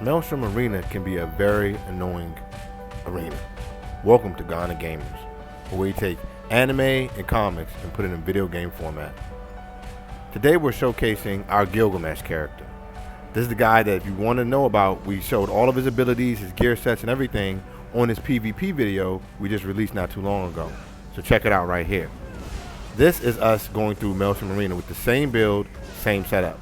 Maelstrom Arena can be a very annoying arena. Welcome to Ghana Gamers, where we take anime and comics and put it in video game format. Today we're showcasing our Gilgamesh character. This is the guy that if you want to know about, we showed all of his abilities, his gear sets and everything on his PvP video we just released not too long ago. So check it out right here. This is us going through Maelstrom Arena with the same build, same setup.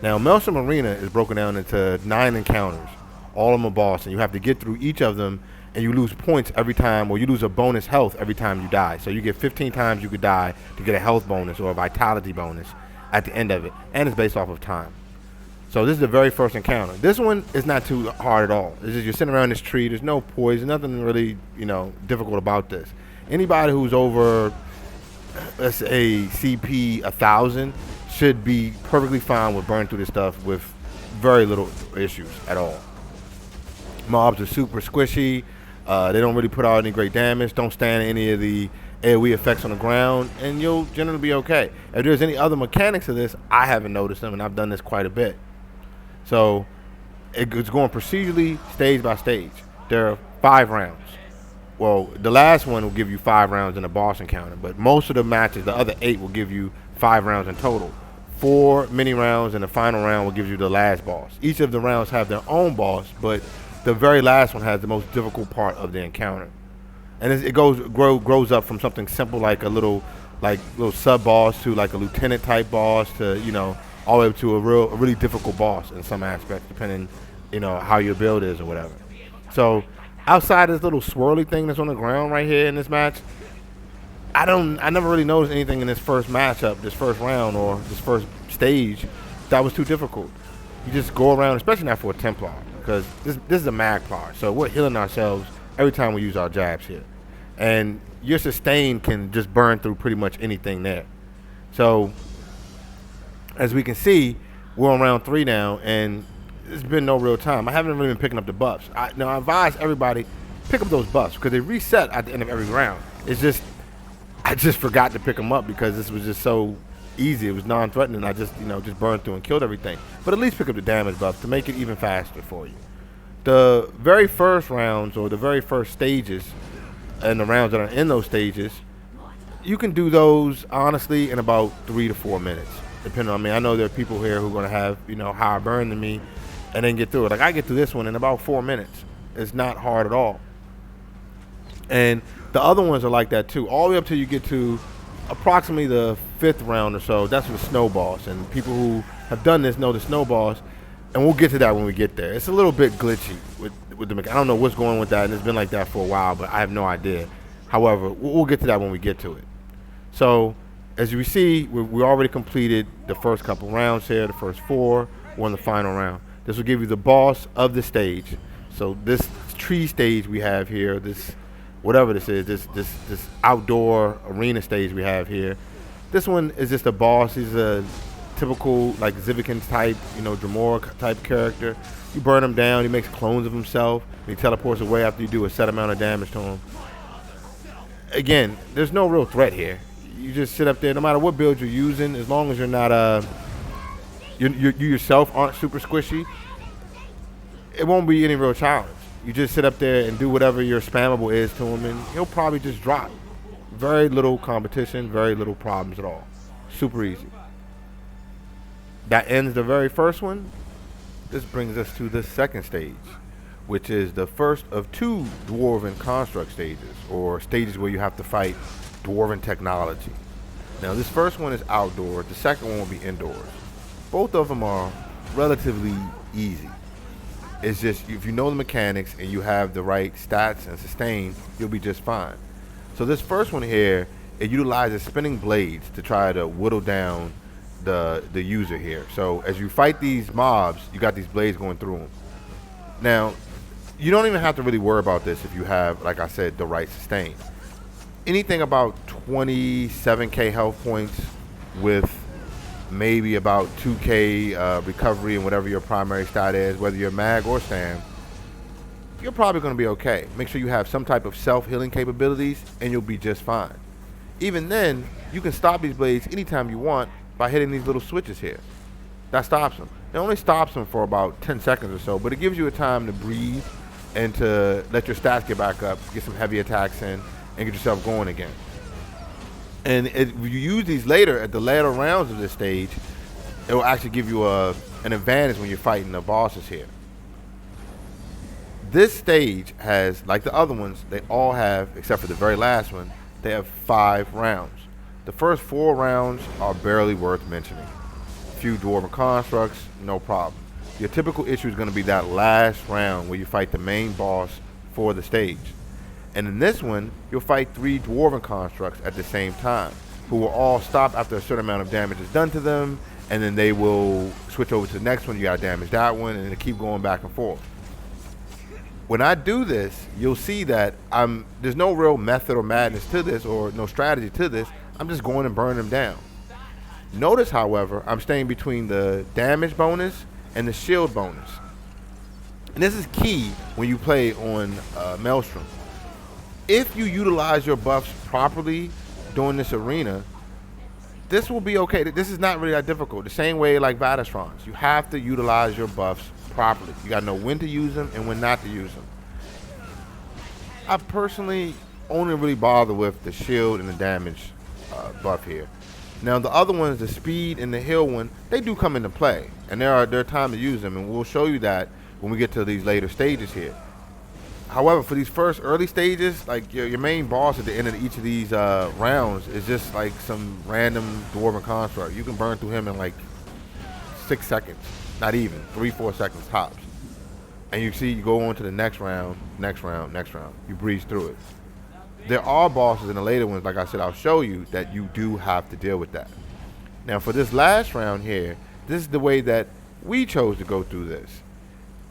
Now, Maelstrom Arena is broken down into 9 encounters, all of them a boss, and you have to get through each of them, and you lose points every time, or you lose a bonus health every time you die. So you get 15 times you could die to get a health bonus or a vitality bonus at the end of it, and it's based off of time. So this is the very first encounter. This one is not too hard at all. It's just you're sitting around this tree, there's no poison, nothing really, difficult about this. Anybody who's over, let's say, CP 1000, should be perfectly fine with burning through this stuff with very little issues at all. Mobs are super squishy. They don't really put out any great damage. Don't stand any of the AoE effects on the ground, and you'll generally be okay. If there's any other mechanics of this, I haven't noticed them, and I've done this quite a bit. So it's going procedurally, stage by stage. There are 5 rounds. Well, the last one will give you 5 rounds in a boss encounter, but most of the matches, the other 8, will give you 5 rounds in total. 4 mini rounds, and the final round will give you the last boss. Each of the rounds have their own boss, but the very last one has the most difficult part of the encounter. And it grows up from something simple like a little sub boss to like a lieutenant type boss to all the way up to a really difficult boss in some aspects, depending how your build is or whatever. So outside this little swirly thing that's on the ground right here in this match, I never really noticed anything in this first matchup, this first round, or this first stage that was too difficult. You just go around, especially not for a Templar, because this is a Magplar, so we're healing ourselves every time we use our jabs here. And your sustain can just burn through pretty much anything there. So, as we can see, we're on round 3 now, and it's been no real time. I haven't really been picking up the buffs. I advise everybody, pick up those buffs, because they reset at the end of every round. I just forgot to pick them up because this was just so easy. It was non-threatening. I just burned through and killed everything. But at least pick up the damage buff to make it even faster for you. The very first rounds, or the very first stages, and the rounds that are in those stages, you can do those honestly in about 3 to 4 minutes, depending on me. I know there are people here who are going to have higher burn than me, and then get through it. Like I get through this one in about 4 minutes. It's not hard at all. And the other ones are like that too, all the way up till you get to approximately the 5th round or so. That's the snow boss, and people who have done this know the snow boss, and we'll get to that when we get there. It's a little bit glitchy with the I don't know what's going on with that, and it's been like that for a while, but I have no idea. However, we'll get to that when we get to it. So as you see, we already completed the first couple rounds here, the first 4. We're in the final round. This will give you the boss of the stage. So this tree stage we have here, this whatever this is, this outdoor arena stage we have here. This one is just a boss. He's a typical like Zivikin type, Dremora type character. You burn him down, he makes clones of himself, and he teleports away after you do a set amount of damage to him. Again, there's no real threat here. You just sit up there, no matter what build you're using, as long as you're not you yourself aren't super squishy, it won't be any real challenge. You just sit up there and do whatever your spammable is to him, and he'll probably just drop. Very little competition, very little problems at all. Super easy. That ends the very first one. This brings us to the second stage, which is the first of 2 Dwarven construct stages, or stages where you have to fight Dwarven technology. Now this first one is outdoor, the second one will be indoors. Both of them are relatively easy. It's just, if you know the mechanics and you have the right stats and sustain, you'll be just fine. So this first one here, it utilizes spinning blades to try to whittle down the user here. So as you fight these mobs, you got these blades going through them. Now, you don't even have to really worry about this if you have, like I said, the right sustain. Anything about 27k health points with maybe about 2k recovery and whatever your primary stat is, whether you're mag or stam, you're probably going to be okay. Make sure you have some type of self-healing capabilities, and you'll be just fine. Even then, you can stop these blades anytime you want by hitting these little switches here. That stops them. It only stops them for about 10 seconds or so, but it gives you a time to breathe and to let your stats get back up, get some heavy attacks in, and get yourself going again. And if you use these later, at the later rounds of this stage, it will actually give you an advantage when you're fighting the bosses here. This stage has, like the other ones, they all have, except for the very last one, they have 5 rounds. The first 4 rounds are barely worth mentioning. A few dwarven constructs, no problem. Your typical issue is going to be that last round where you fight the main boss for the stage. And in this one, you'll fight 3 dwarven constructs at the same time, who will all stop after a certain amount of damage is done to them, and then they will switch over to the next one. You gotta damage that one, and then keep going back and forth. When I do this, you'll see that there's no real method or madness to this, or no strategy to this. I'm just going and burning them down. Notice, however, I'm staying between the damage bonus and the shield bonus. And this is key when you play on Maelstrom. If you utilize your buffs properly during this arena, this will be okay. This is not really that difficult. The same way like Vatastrons. You have to utilize your buffs properly. You got to know when to use them and when not to use them. I personally only really bother with the shield and the damage buff here. Now the other ones, the speed and the heal one, they do come into play, and there are time to use them, and we'll show you that when we get to these later stages here. However, for these first early stages, like your main boss at the end of each of these rounds is just like some random dwarven construct. You can burn through him in like 6 seconds, not even 3-4 seconds tops. And you see, you go on to the next round, next round, next round. You breeze through it. There are bosses in the later ones, like I said, I'll show you that you do have to deal with that. Now for this last round here, this is the way that we chose to go through this.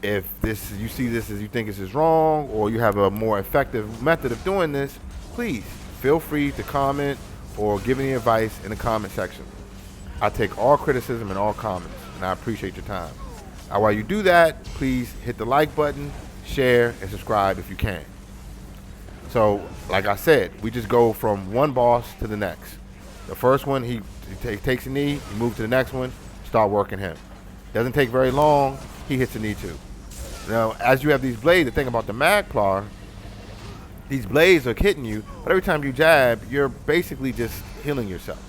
If you see this as you think this is wrong, or you have a more effective method of doing this, please feel free to comment or give any advice in the comment section. I take all criticism and all comments, and I appreciate your time. Now, while you do that, please hit the like button, share, and subscribe if you can. So, like I said, we just go from one boss to the next. The first one, he takes a knee, you move to the next one, start working him. Doesn't take very long, he hits a knee too. Now, as you have these blades, the thing about the Magplar, these blades are hitting you, but every time you jab, you're basically just healing yourself.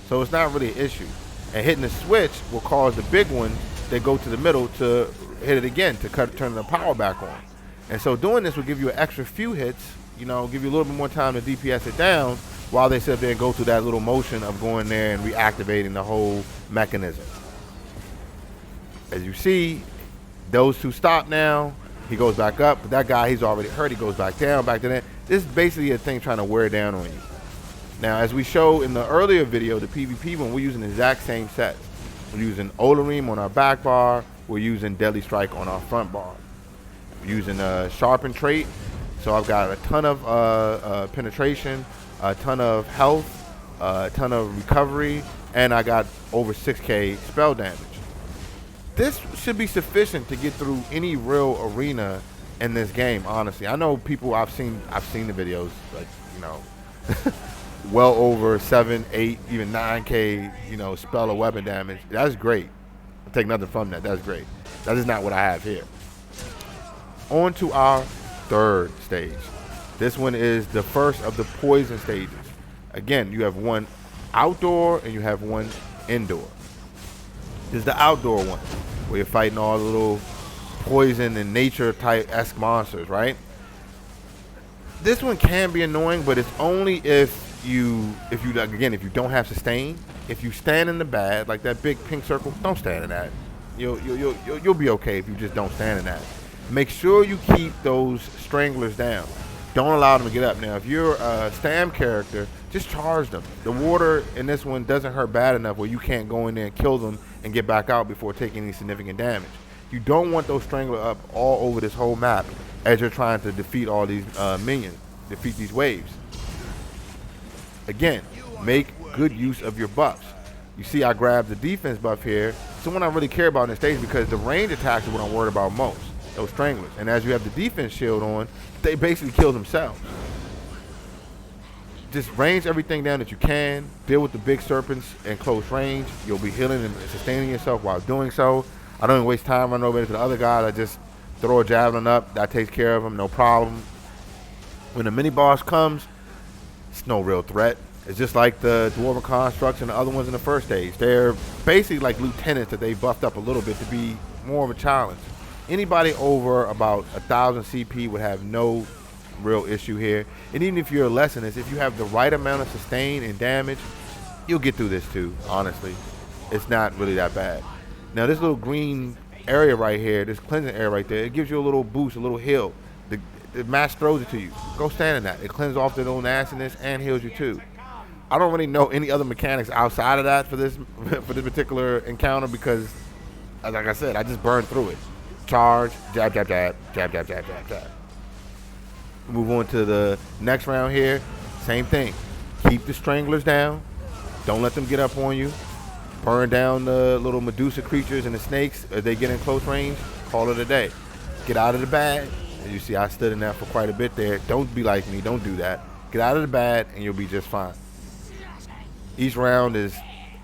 So it's not really an issue. And hitting the switch will cause the big one that go to the middle to hit it again, to turn the power back on. And so doing this will give you an extra few hits, give you a little bit more time to DPS it down, while they sit there and go through that little motion of going there and reactivating the whole mechanism. As you see, those two stop now. He goes back up, but that guy, he's already hurt. He goes back down, back to that. This is basically a thing trying to wear down on you. Now, as we show in the earlier video, the PvP one, we're using the exact same set. We're using Olarim on our back bar. We're using Deadly Strike on our front bar. We're using a Sharpen trait. So I've got a ton of penetration, a ton of health, a ton of recovery, and I got over 6k spell damage. This should be sufficient to get through any real arena in this game, honestly. I know people, I've seen the videos, like, well over 7, 8, even 9k, spell or weapon damage. That's great. I'll take nothing from that. That's great. That is not what I have here. On to our third stage. This one is the first of the poison stages. Again, you have one outdoor and you have one indoor. This is the outdoor one, where you're fighting all the little poison and nature type-esque monsters, right? This one can be annoying, but it's only if you don't have sustain. If you stand in the bad, like that big pink circle, don't stand in that. You'll be okay if you just don't stand in that. Make sure you keep those stranglers down. Don't allow them to get up. Now, if you're a Stam character, just charge them. The water in this one doesn't hurt bad enough where you can't go in there and kill them and get back out before taking any significant damage. You don't want those stranglers up all over this whole map as you're trying to defeat all these minions, defeat these waves. Again, make good use of your buffs. You see I grabbed the defense buff here. So what I really care about in this stage, because the range attacks are what I'm worried about most. Those stranglers. And as you have the defense shield on, they basically kill themselves. Just range everything down that you can. Deal with the big serpents in close range. You'll be healing and sustaining yourself while doing so. I don't even waste time running over to the other guys. I just throw a javelin up. That takes care of him, no problem. When the mini boss comes, it's no real threat. It's just like the Dwarven Constructs and the other ones in the first stage. They're basically like lieutenants that they buffed up a little bit to be more of a challenge. Anybody over about 1,000 CP would have no real issue here. And even if you're less than this, if you have the right amount of sustain and damage, you'll get through this too, honestly. It's not really that bad. Now this little green area right here, this cleansing area right there, it gives you a little boost, a little heal. The match throws it to you. Go stand in that. It cleanses off the little nastiness and heals you too. I don't really know any other mechanics outside of that for this particular encounter because, like I said, I just burned through it. Charge, jab, jab, jab, jab, jab, jab, jab, jab. Move on to the next round here. Same thing. Keep the stranglers down. Don't let them get up on you. Burn down the little Medusa creatures and the snakes as they get in close range. Call it a day. Get out of the bad. As you see, I stood in that for quite a bit there. Don't be like me. Don't do that. Get out of the bad and you'll be just fine. Each round is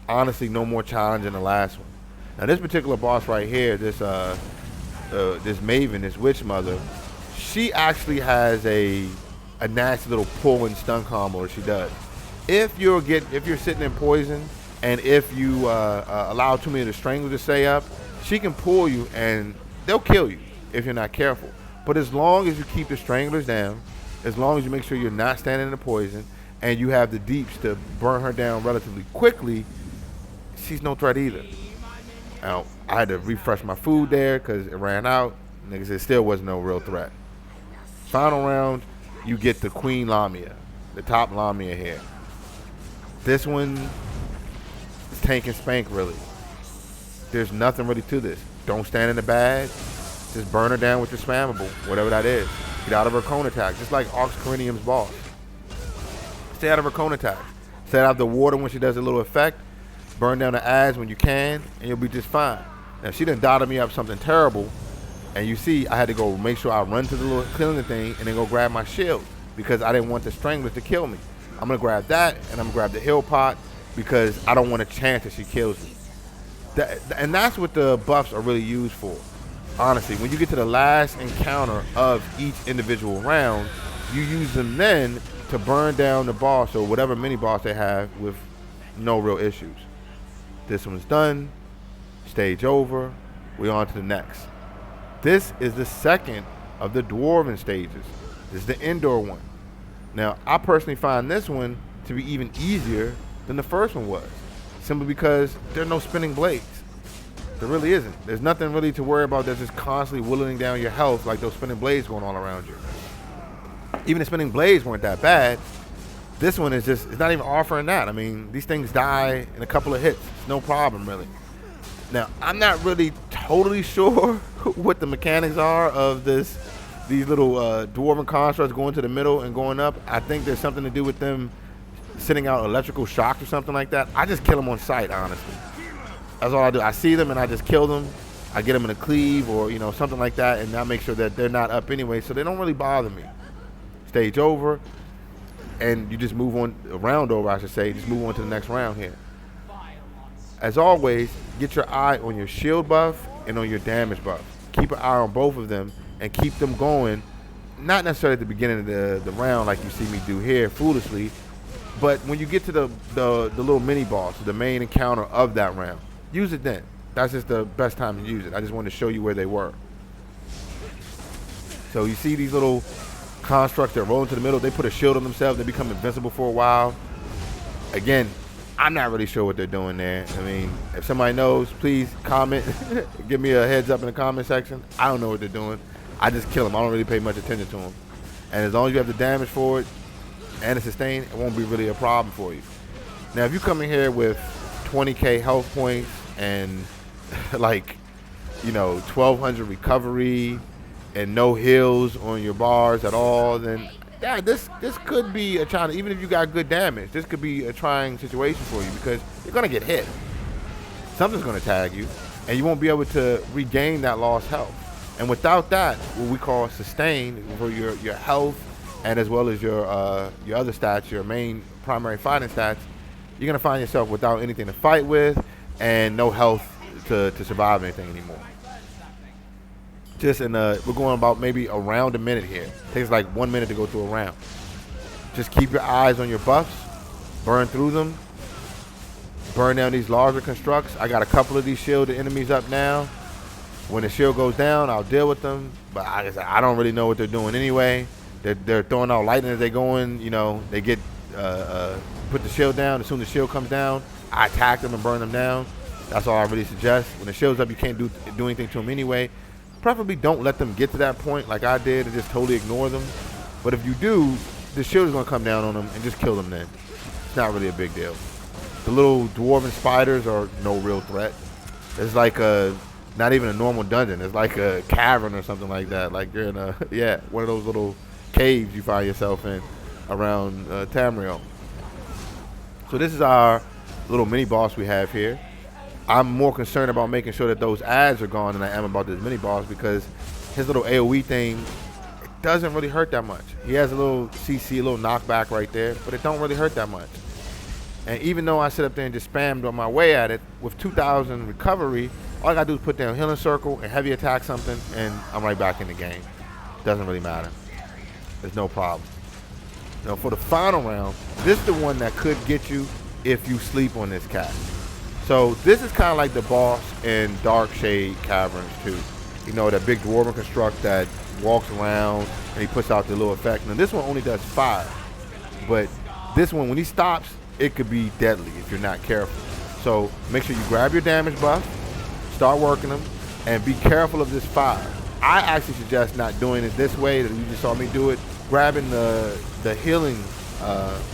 honestly no more challenge than the last one. Now this particular boss right here, this Maven, this witch mother, she actually has a nasty little pull and stun combo that she does. If you're sitting in poison and if you allow too many of the stranglers to stay up, she can pull you and they'll kill you if you're not careful. But as long as you keep the stranglers down, as long as you make sure you're not standing in the poison, and you have the deeps to burn her down relatively quickly, she's no threat either. Now, I had to refresh my food there because it ran out. Niggas, it still wasn't no real threat. Final round, you get the Queen Lamia, the top Lamia here. This one is tank and spank, really. There's nothing really to this. Don't stand in the bad. Just burn her down with your spammable, whatever that is. Get out of her cone attack, just like Ox Corinium's boss. Stay out of her cone attack. Stay out of the water when she does a little effect. Burn down the ads when you can, and you'll be just fine. Now, she done dotted me up something terrible, and you see I had to go make sure I run to the little cleansing thing and then go grab my shield because I didn't want the stranglers to kill me. I'm going to grab that, and I'm going to grab the heal pot because I don't want a chance that she kills me. And that's what the buffs are really used for. Honestly, when you get to the last encounter of each individual round, you use them then to burn down the boss or whatever mini boss they have with no real issues. This one's done. Stage over. We're on to the next. This is the second of the Dwarven stages. This is the indoor one. Now, I personally find this one to be even easier than the first one was, simply because there are no spinning blades. There really isn't. There's nothing really to worry about that's just constantly whittling down your health like those spinning blades going all around you. Even the spinning blades weren't that bad. This one is just, it's not even offering that. I mean, these things die in a couple of hits. It's no problem, really. Now, I'm not really totally sure what the mechanics are of these little Dwarven constructs going to the middle and going up. I think there's something to do with them sending out electrical shocks or something like that. I just kill them on sight, honestly. That's all I do. I see them and I just kill them. I get them in a cleave or, you know, something like that, and I make sure that they're not up anyway, so they don't really bother me. Stage over, and you just move on, round over, I should say, just move on to the next round here. As always, get your eye on your shield buff and on your damage buff. Keep an eye on both of them and keep them going, not necessarily at the beginning of the round like you see me do here foolishly, but when you get to the little mini boss, the main encounter of that round, use it then. That's just the best time to use it. I just wanted to show you where they were. So you see these little constructs that roll into the middle, they put a shield on themselves, they become invincible for a while. Again, I'm not really sure what they're doing there. I mean, if somebody knows, please comment. Give me a heads up in the comment section. I don't know what they're doing. I just kill them. I don't really pay much attention to them. And as long as you have the damage for it and the sustain, it won't be really a problem for you. Now, if you come in here with 20k health points and like, you know, 1200 recovery and no heals on your bars at all, then yeah, this could be a challenge. Even if you got good damage, this could be a trying situation for you because you're gonna get hit. Something's gonna tag you, and you won't be able to regain that lost health. And without that, what we call sustain for your health, and as well as your other stats, your main primary fighting stats, you're gonna find yourself without anything to fight with, and no health to survive anything anymore. Just we're going about maybe around a minute here. It takes like 1 minute to go through a round. Just keep your eyes on your buffs, burn through them, burn down these larger constructs. I got a couple of these shielded enemies up now. When the shield goes down, I'll deal with them. But I don't really know what they're doing anyway. They're throwing out lightning as they go in. You know, they get put the shield down. As soon as the shield comes down, I attack them and burn them down. That's all I really suggest. When the shield's up, you can't do anything to them anyway. Preferably don't let them get to that point like I did and just totally ignore them. But if you do, the shield is going to come down on them and just kill them then. It's not really a big deal. The little dwarven spiders are no real threat. It's like not even a normal dungeon. It's like a cavern or something like that. Like you're in one of those little caves you find yourself in around Tamriel. So this is our little mini boss we have here. I'm more concerned about making sure that those ads are gone than I am about this mini boss because his little AoE thing, it doesn't really hurt that much. He has a little CC, a little knockback right there, but it don't really hurt that much. And even though I sit up there and just spammed on my way at it, with 2,000 recovery, all I gotta do is put down healing circle and heavy attack something, and I'm right back in the game. Doesn't really matter. There's no problem. Now for the final round, this is the one that could get you if you sleep on this cat. So this is kind of like the boss in Dark Shade Caverns too. You know, that big dwarven construct that walks around and he puts out the little effect. Now this one only does 5, but this one, when he stops, it could be deadly if you're not careful. So make sure you grab your damage buff, start working them, and be careful of this fire. I actually suggest not doing it this way that you just saw me do it, grabbing the healing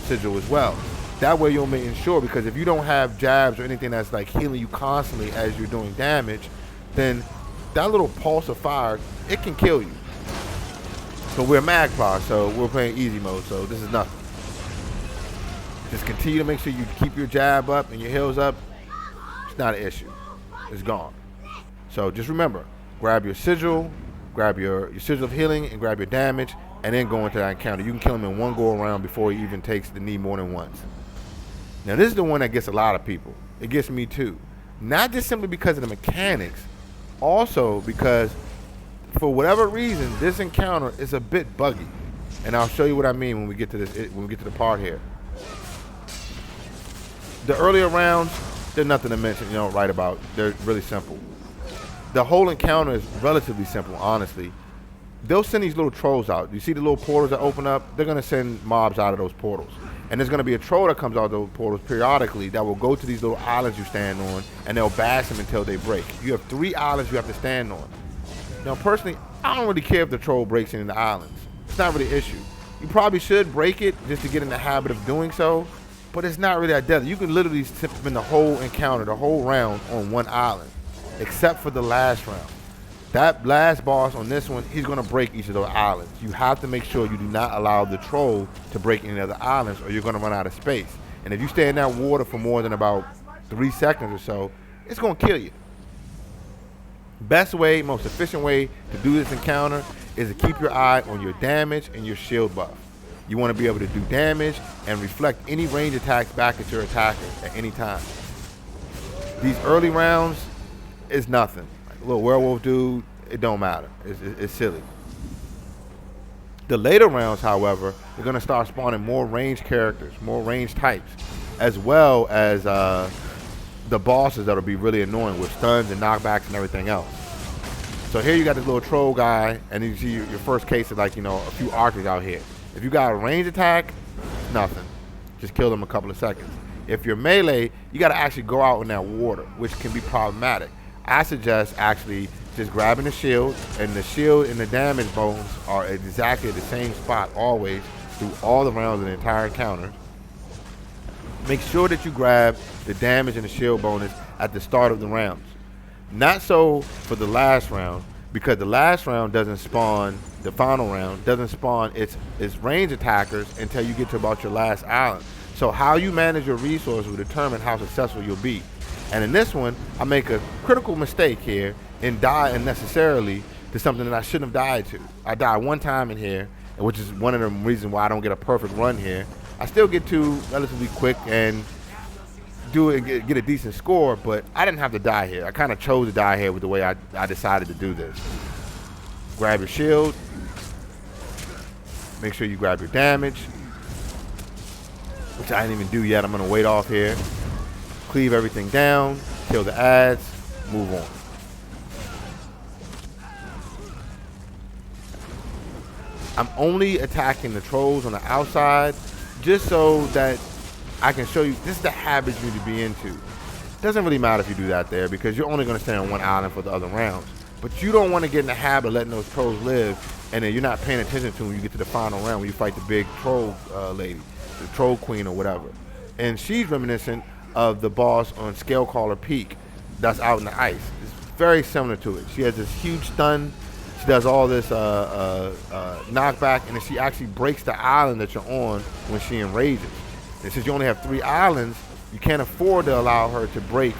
sigil as well. That way you'll make sure, because if you don't have jabs or anything that's like healing you constantly as you're doing damage, then that little pulse of fire, it can kill you. So we're Magpie, so we're playing easy mode, so this is nothing. Just continue to make sure you keep your jab up and your heals up. It's not an issue. It's gone. So just remember, grab your sigil, grab your sigil of healing, and grab your damage, and then go into that encounter. You can kill him in one go around before he even takes the knee more than once. Now this is the one that gets a lot of people. It gets me too. Not just simply because of the mechanics, also because for whatever reason, this encounter is a bit buggy. And I'll show you what I mean when we get to the part here. The earlier rounds, they're nothing to mention, you know, right about. They're really simple. The whole encounter is relatively simple, honestly. They'll send these little trolls out. You see the little portals that open up? They're going to send mobs out of those portals. And there's going to be a troll that comes out of those portals periodically that will go to these little islands you stand on, and they'll bash them until they break. You have 3 islands you have to stand on. Now, personally, I don't really care if the troll breaks into the islands. It's not really an issue. You probably should break it just to get in the habit of doing so, but it's not really that deadly. You can literally spend the whole encounter, the whole round on one island, except for the last round. That last boss on this one, he's going to break each of those islands. You have to make sure you do not allow the troll to break any other islands, or you're going to run out of space. And if you stay in that water for more than about 3 seconds or so, it's going to kill you. Best way, most efficient way to do this encounter is to keep your eye on your damage and your shield buff. You want to be able to do damage and reflect any range attacks back at your attacker at any time. These early rounds is nothing. Like a little werewolf dude, it don't matter. It's silly. The later rounds, however, you're going to start spawning more ranged characters, more ranged types, as well as the bosses that'll be really annoying with stuns and knockbacks and everything else. So here you got this little troll guy, and you see your first case of, like, you know, a few archers out here. If you got a range attack, nothing. Just kill them a couple of seconds. If you're melee, you got to actually go out in that water, which can be problematic. I suggest actually just grabbing the shield, and the shield and the damage bones are exactly the same spot always through all the rounds of the entire encounter. Make sure that you grab the damage and the shield bonus at the start of the rounds. Not so for the last round, because the last round doesn't spawn, the final round doesn't spawn its range attackers until you get to about your last island. So how you manage your resources will determine how successful you'll be. And in this one, I make a critical mistake here and die unnecessarily to something that I shouldn't have died to. I died one time in here, which is one of the reasons why I don't get a perfect run here. I still get to relatively quick, and do it and get a decent score, but I didn't have to die here. I kind of chose to die here with the way I decided to do this. Grab your shield. Make sure you grab your damage, which I didn't even do yet. I'm going to wait off here. Cleave everything down, kill the ads, move on. I'm only attacking the trolls on the outside just so that I can show you this is the habit you need to be into. It doesn't really matter if you do that there because you're only going to stay on one island for the other rounds. But you don't want to get in the habit of letting those trolls live, and then you're not paying attention to them when you get to the final round when you fight the big troll lady, the troll queen or whatever. And she's reminiscent of the boss on Scalecaller Peak that's out in the ice. It's very similar to it. She has this huge stun. She does all this knockback, and then she actually breaks the island that you're on when she enrages. And since you only have 3 islands, you can't afford to allow her to break.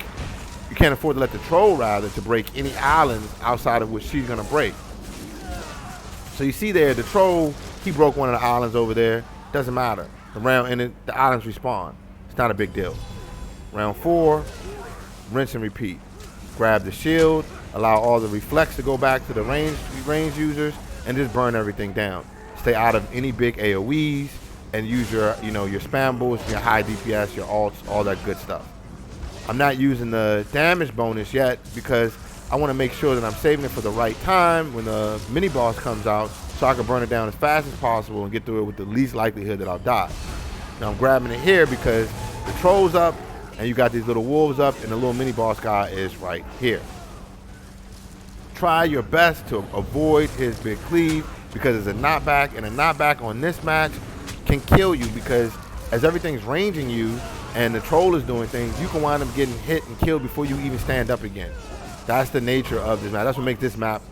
You can't afford to let the troll, rather, to break any islands outside of which she's going to break. So you see there, the troll, he broke one of the islands over there. Doesn't matter. The islands respawn. It's not a big deal. Round 4, rinse and repeat. Grab the shield, allow all the reflex to go back to the range users, and just burn everything down. Stay out of any big AoEs, and use your spam boosts, your high DPS, your ults, all that good stuff. I'm not using the damage bonus yet because I want to make sure that I'm saving it for the right time when the mini boss comes out, so I can burn it down as fast as possible and get through it with the least likelihood that I'll die. Now I'm grabbing it here because the troll's up, and you got these little wolves up, and the little mini boss guy is right here. Try your best to avoid his big cleave because it's a knockback, and a knockback on this match can kill you because as everything's ranging you and the troll is doing things, you can wind up getting hit and killed before you even stand up again. That's the nature of this map. That's what makes this map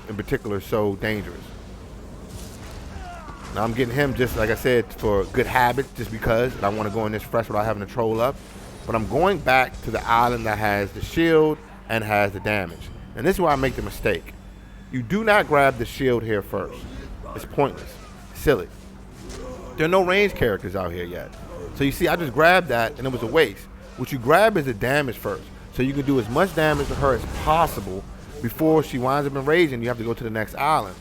in particular so dangerous. Now I'm getting him just like I said for good habit, just because I want to go in this fresh without having the troll up. But I'm going back to the island that has the shield and has the damage. And this is where I make the mistake. You do not grab the shield here first. It's pointless. Silly. There are no range characters out here yet. So you see, I just grabbed that and it was a waste. What you grab is the damage first. So you can do as much damage to her as possible before she winds up enraging. You have to go to the next island.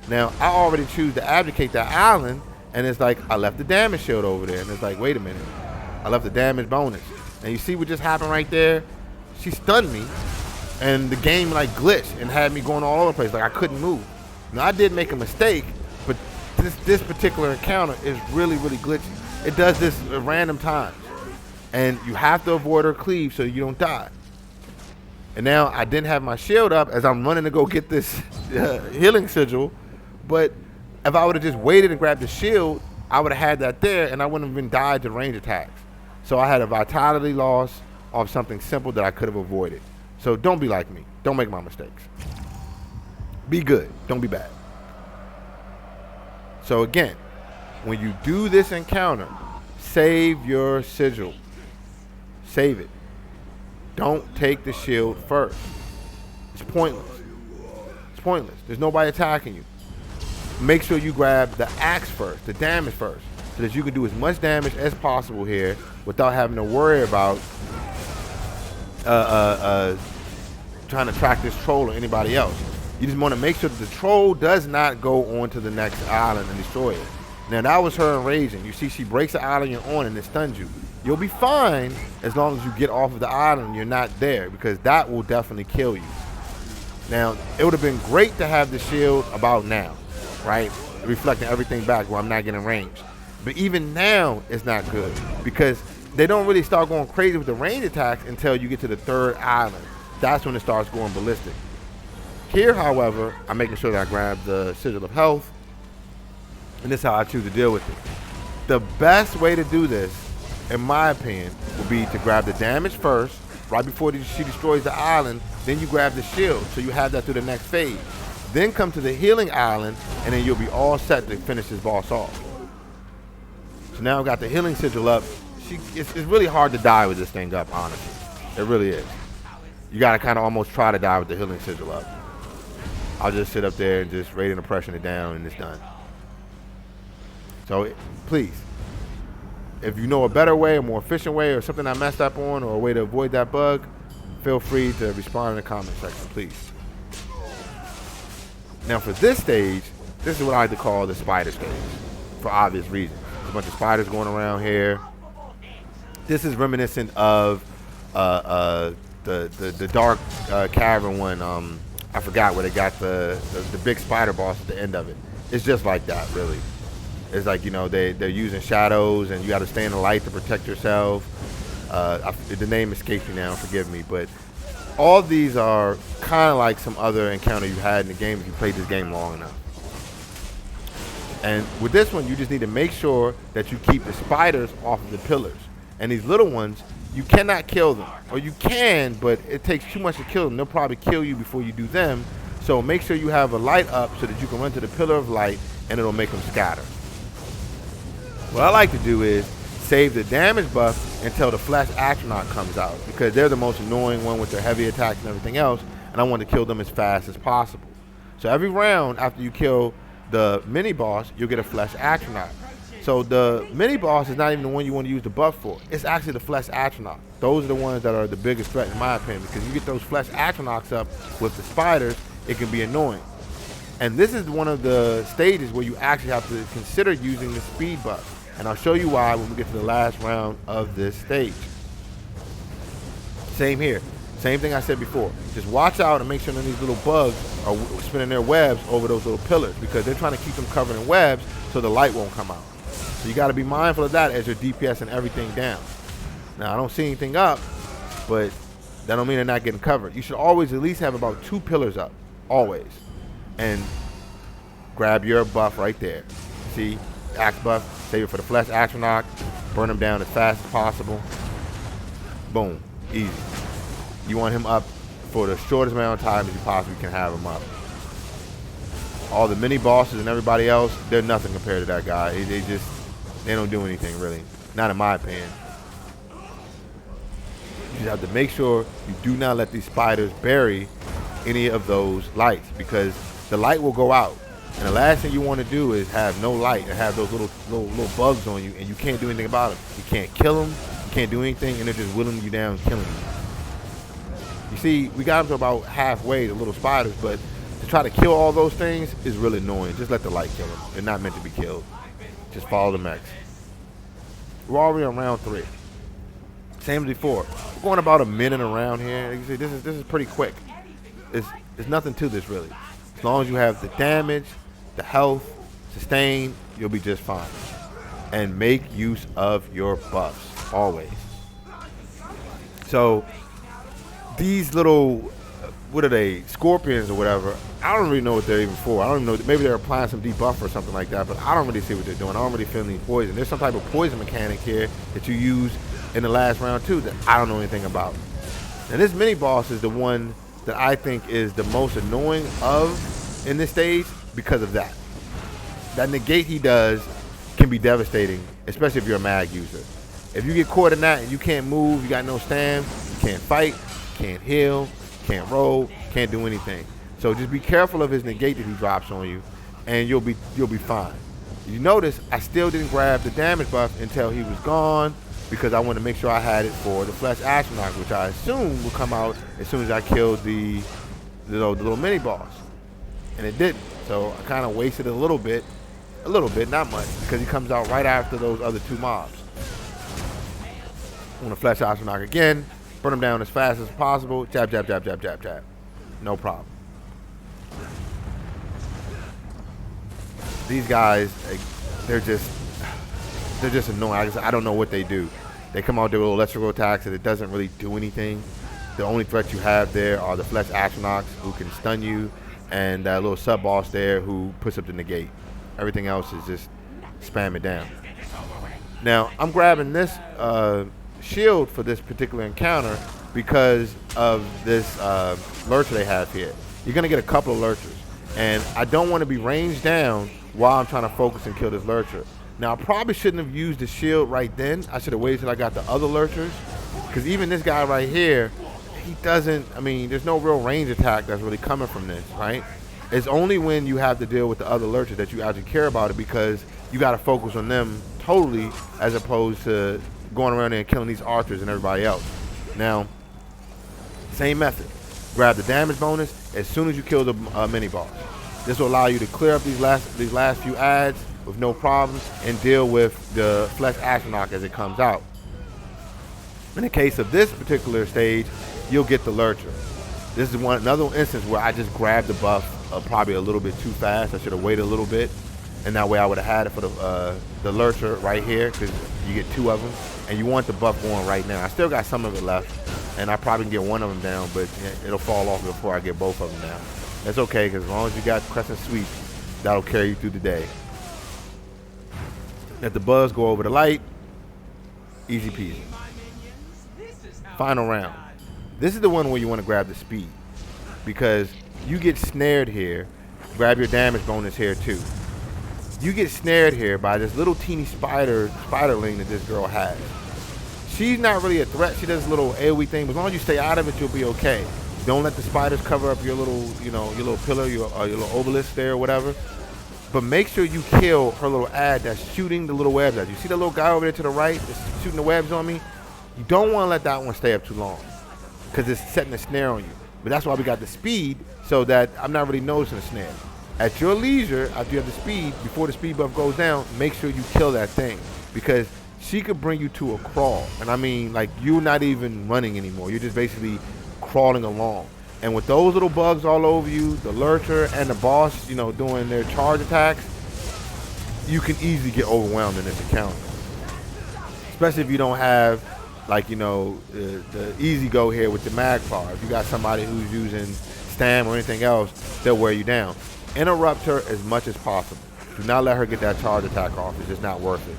Now, I already choose to abdicate that island, and it's like I left the damage shield over there. And it's like, wait a minute. I left the damage bonus. And you see what just happened right there? She stunned me, and the game like glitched and had me going all over the place. Like I couldn't move. Now, I did make a mistake, but this particular encounter is really, really glitchy. It does this at random times. And you have to avoid her cleave so you don't die. And now I didn't have my shield up as I'm running to go get this healing sigil. But if I would have just waited and grabbed the shield, I would have had that there and I wouldn't have been died to range attacks. So I had a vitality loss of something simple that I could have avoided. So don't be like me. Don't make my mistakes. Be good. Don't be bad. So again, when you do this encounter, save your sigil. Save it. Don't take the shield first. It's pointless. It's pointless. There's nobody attacking you. Make sure you grab the axe first, the damage first, so that you can do as much damage as possible here without having to worry about trying to track this troll or anybody else. You just want to make sure that the troll does not go on to the next island and destroy it. Now that was her enraging. You see she breaks the island you're on and it stuns you. You'll be fine as long as you get off of the island and you're not there, because that will definitely kill you. Now, it would have been great to have the shield about now, right? Reflecting everything back where I'm not getting ranged. But even now, it's not good because they don't really start going crazy with the range attacks until you get to the 3rd island. That's when it starts going ballistic. Here, however, I'm making sure that I grab the Sigil of Health, and this is how I choose to deal with it. The best way to do this, in my opinion, would be to grab the damage first, right before she destroys the island, then you grab the shield, so you have that through the next phase. Then come to the healing island, and then you'll be all set to finish this boss off. So now I've got the healing sigil up. It's really hard to die with this thing up, honestly. It really is. You gotta kind of almost try to die with the healing sigil up. I'll just sit up there and just radiant oppression it down, and it's done. So please, if you know a better way, a more efficient way, or something I messed up on, or a way to avoid that bug, feel free to respond in the comment section, please. Now for this stage, this is what I like to call the spider stage, for obvious reasons. There's a bunch of spiders going around here. This is reminiscent of the dark cavern one. I forgot where they got the big spider boss at the end of it. It's just like that, really. It's like, you know, they're using shadows, and you got to stay in the light to protect yourself. The name escapes me now, forgive me, but all of these are kind of like some other encounter you had in the game if you played this game long enough. And with this one, you just need to make sure that you keep the spiders off of the pillars. And these little ones, you cannot kill them. Or you can, but it takes too much to kill them. They'll probably kill you before you do them. So make sure you have a light up so that you can run to the pillar of light, and it'll make them scatter. What I like to do is save the damage buff until the Flesh Astronaut comes out, because they're the most annoying one with their heavy attacks and everything else, and I want to kill them as fast as possible. So every round after you kill the mini boss, you'll get a Flesh Astronaut. So the mini boss is not even the one you want to use the buff for. It's actually the Flesh Astronaut. Those are the ones that are the biggest threat in my opinion, because you get those Flesh Astronauts up with the spiders, it can be annoying. And this is one of the stages where you actually have to consider using the speed buff. And I'll show you why when we get to the last round of this stage. Same here. Same thing I said before. Just watch out and make sure none of these little bugs are spinning their webs over those little pillars, because they're trying to keep them covered in webs so the light won't come out. So you got to be mindful of that as you're DPSing everything down. Now, I don't see anything up, but that don't mean they're not getting covered. You should always at least have about 2 pillars up. Always. And grab your buff right there. See? Axe buff. Save it for the Flesh Astronaut. Burn him down as fast as possible. Boom. Easy. You want him up for the shortest amount of time as you possibly can have him up. All the mini bosses and everybody else, they're nothing compared to that guy. They don't do anything really. Not in my opinion. You just have to make sure you do not let these spiders bury any of those lights, because the light will go out. And the last thing you want to do is have no light and have those little bugs on you, and you can't do anything about them. You can't kill them, you can't do anything, and they're just whittling you down, killing you. You see, we got them to about halfway, the little spiders, but to try to kill all those things is really annoying. Just let the light kill them. They're not meant to be killed. Just follow the mechs. We're already on round 3. Same as before. We're going about a minute around here. You see, this is pretty quick. There's nothing to this really. As long as you have the damage, the health, sustain, you'll be just fine. And make use of your buffs, always. So, these little, what are they, scorpions or whatever, I don't really know what they're even for. I don't even know, maybe they're applying some debuff or something like that, but I don't really see what they're doing. I don't really feel any poison. There's some type of poison mechanic here that you use in the last round too that I don't know anything about. And this mini boss is the one that I think is the most annoying in this stage because of that. That negate he does can be devastating, especially if you're a mag user. If you get caught in that and you can't move, you got no stam, you can't fight, can't heal, can't roll, can't do anything. So just be careful of his negate that he drops on you, and you'll be fine. You notice I still didn't grab the damage buff until he was gone, because I wanted to make sure I had it for the Flesh Astronaut, which I assume will come out as soon as I killed the little mini boss. And it didn't. So I kind of wasted a little bit, not much, because he comes out right after those other 2 mobs. I'm going to Flesh Astronaut again, burn him down as fast as possible, jab, jab, jab, jab, jab, jab. No problem. These guys, they're just annoying. I don't know what they do. They come out with their little electrical attacks and it doesn't really do anything. The only threats you have there are the Flesh Astronauts, who can stun you, and that little sub boss there who puts up the negate. Everything else is just spam it down. Now I'm grabbing this shield for this particular encounter because of this lurcher they have here. You're gonna get a couple of lurchers, and I don't want to be ranged down while I'm trying to focus and kill this lurcher. Now, I probably shouldn't have used the shield right then. I should have waited till I got the other lurchers, because even this guy right here, he doesn't, I mean, there's no real range attack that's really coming from this, right? It's only when you have to deal with the other lurchers that you actually care about it, because you got to focus on them totally, as opposed to going around there and killing these archers and everybody else. Now, same method. Grab the damage bonus as soon as you kill the mini boss. This will allow you to clear up these last few adds with no problem and deal with the Flesh Astronaut as it comes out. In the case of this particular stage, you'll get the Lurcher. This is another instance where I just grabbed the buff probably a little bit too fast. I should have waited a little bit, and that way I would have had it for the Lurcher right here, because you get 2 of them, and you want the buff going right now. I still got some of it left, and I probably can get 1 of them down, but it'll fall off before I get both of them down. That's okay, because as long as you got Crescent Sweep, that'll carry you through the day. Let the buzz go over the light. Easy peasy. Final round. This is the one where you want to grab the speed, because you get snared here. Grab your damage bonus here too. You get snared here by this little teeny spiderling that this girl has. She's not really a threat. She does a little AoE thing, but as long as you stay out of it, you'll be okay. Don't let the spiders cover up your little, your little pillar, your little obelisk there or whatever. But make sure you kill her little ad that's shooting the little webs at you. See the little guy over there to the right that's shooting the webs on me? You don't want to let that one stay up too long, because it's setting a snare on you. But that's why we got the speed, so that I'm not really noticing the snare. At your leisure, after you have the speed, before the speed buff goes down, make sure you kill that thing, because she could bring you to a crawl. And I mean, like, you're not even running anymore. You're just basically crawling along. And with those little bugs all over you, the Lurcher and the boss, doing their charge attacks, you can easily get overwhelmed in this encounter. Especially if you don't have, like, the easy go here with the Magpar. If you got somebody who's using Stam or anything else, they'll wear you down. Interrupt her as much as possible. Do not let her get that charge attack off. It's just not worth it.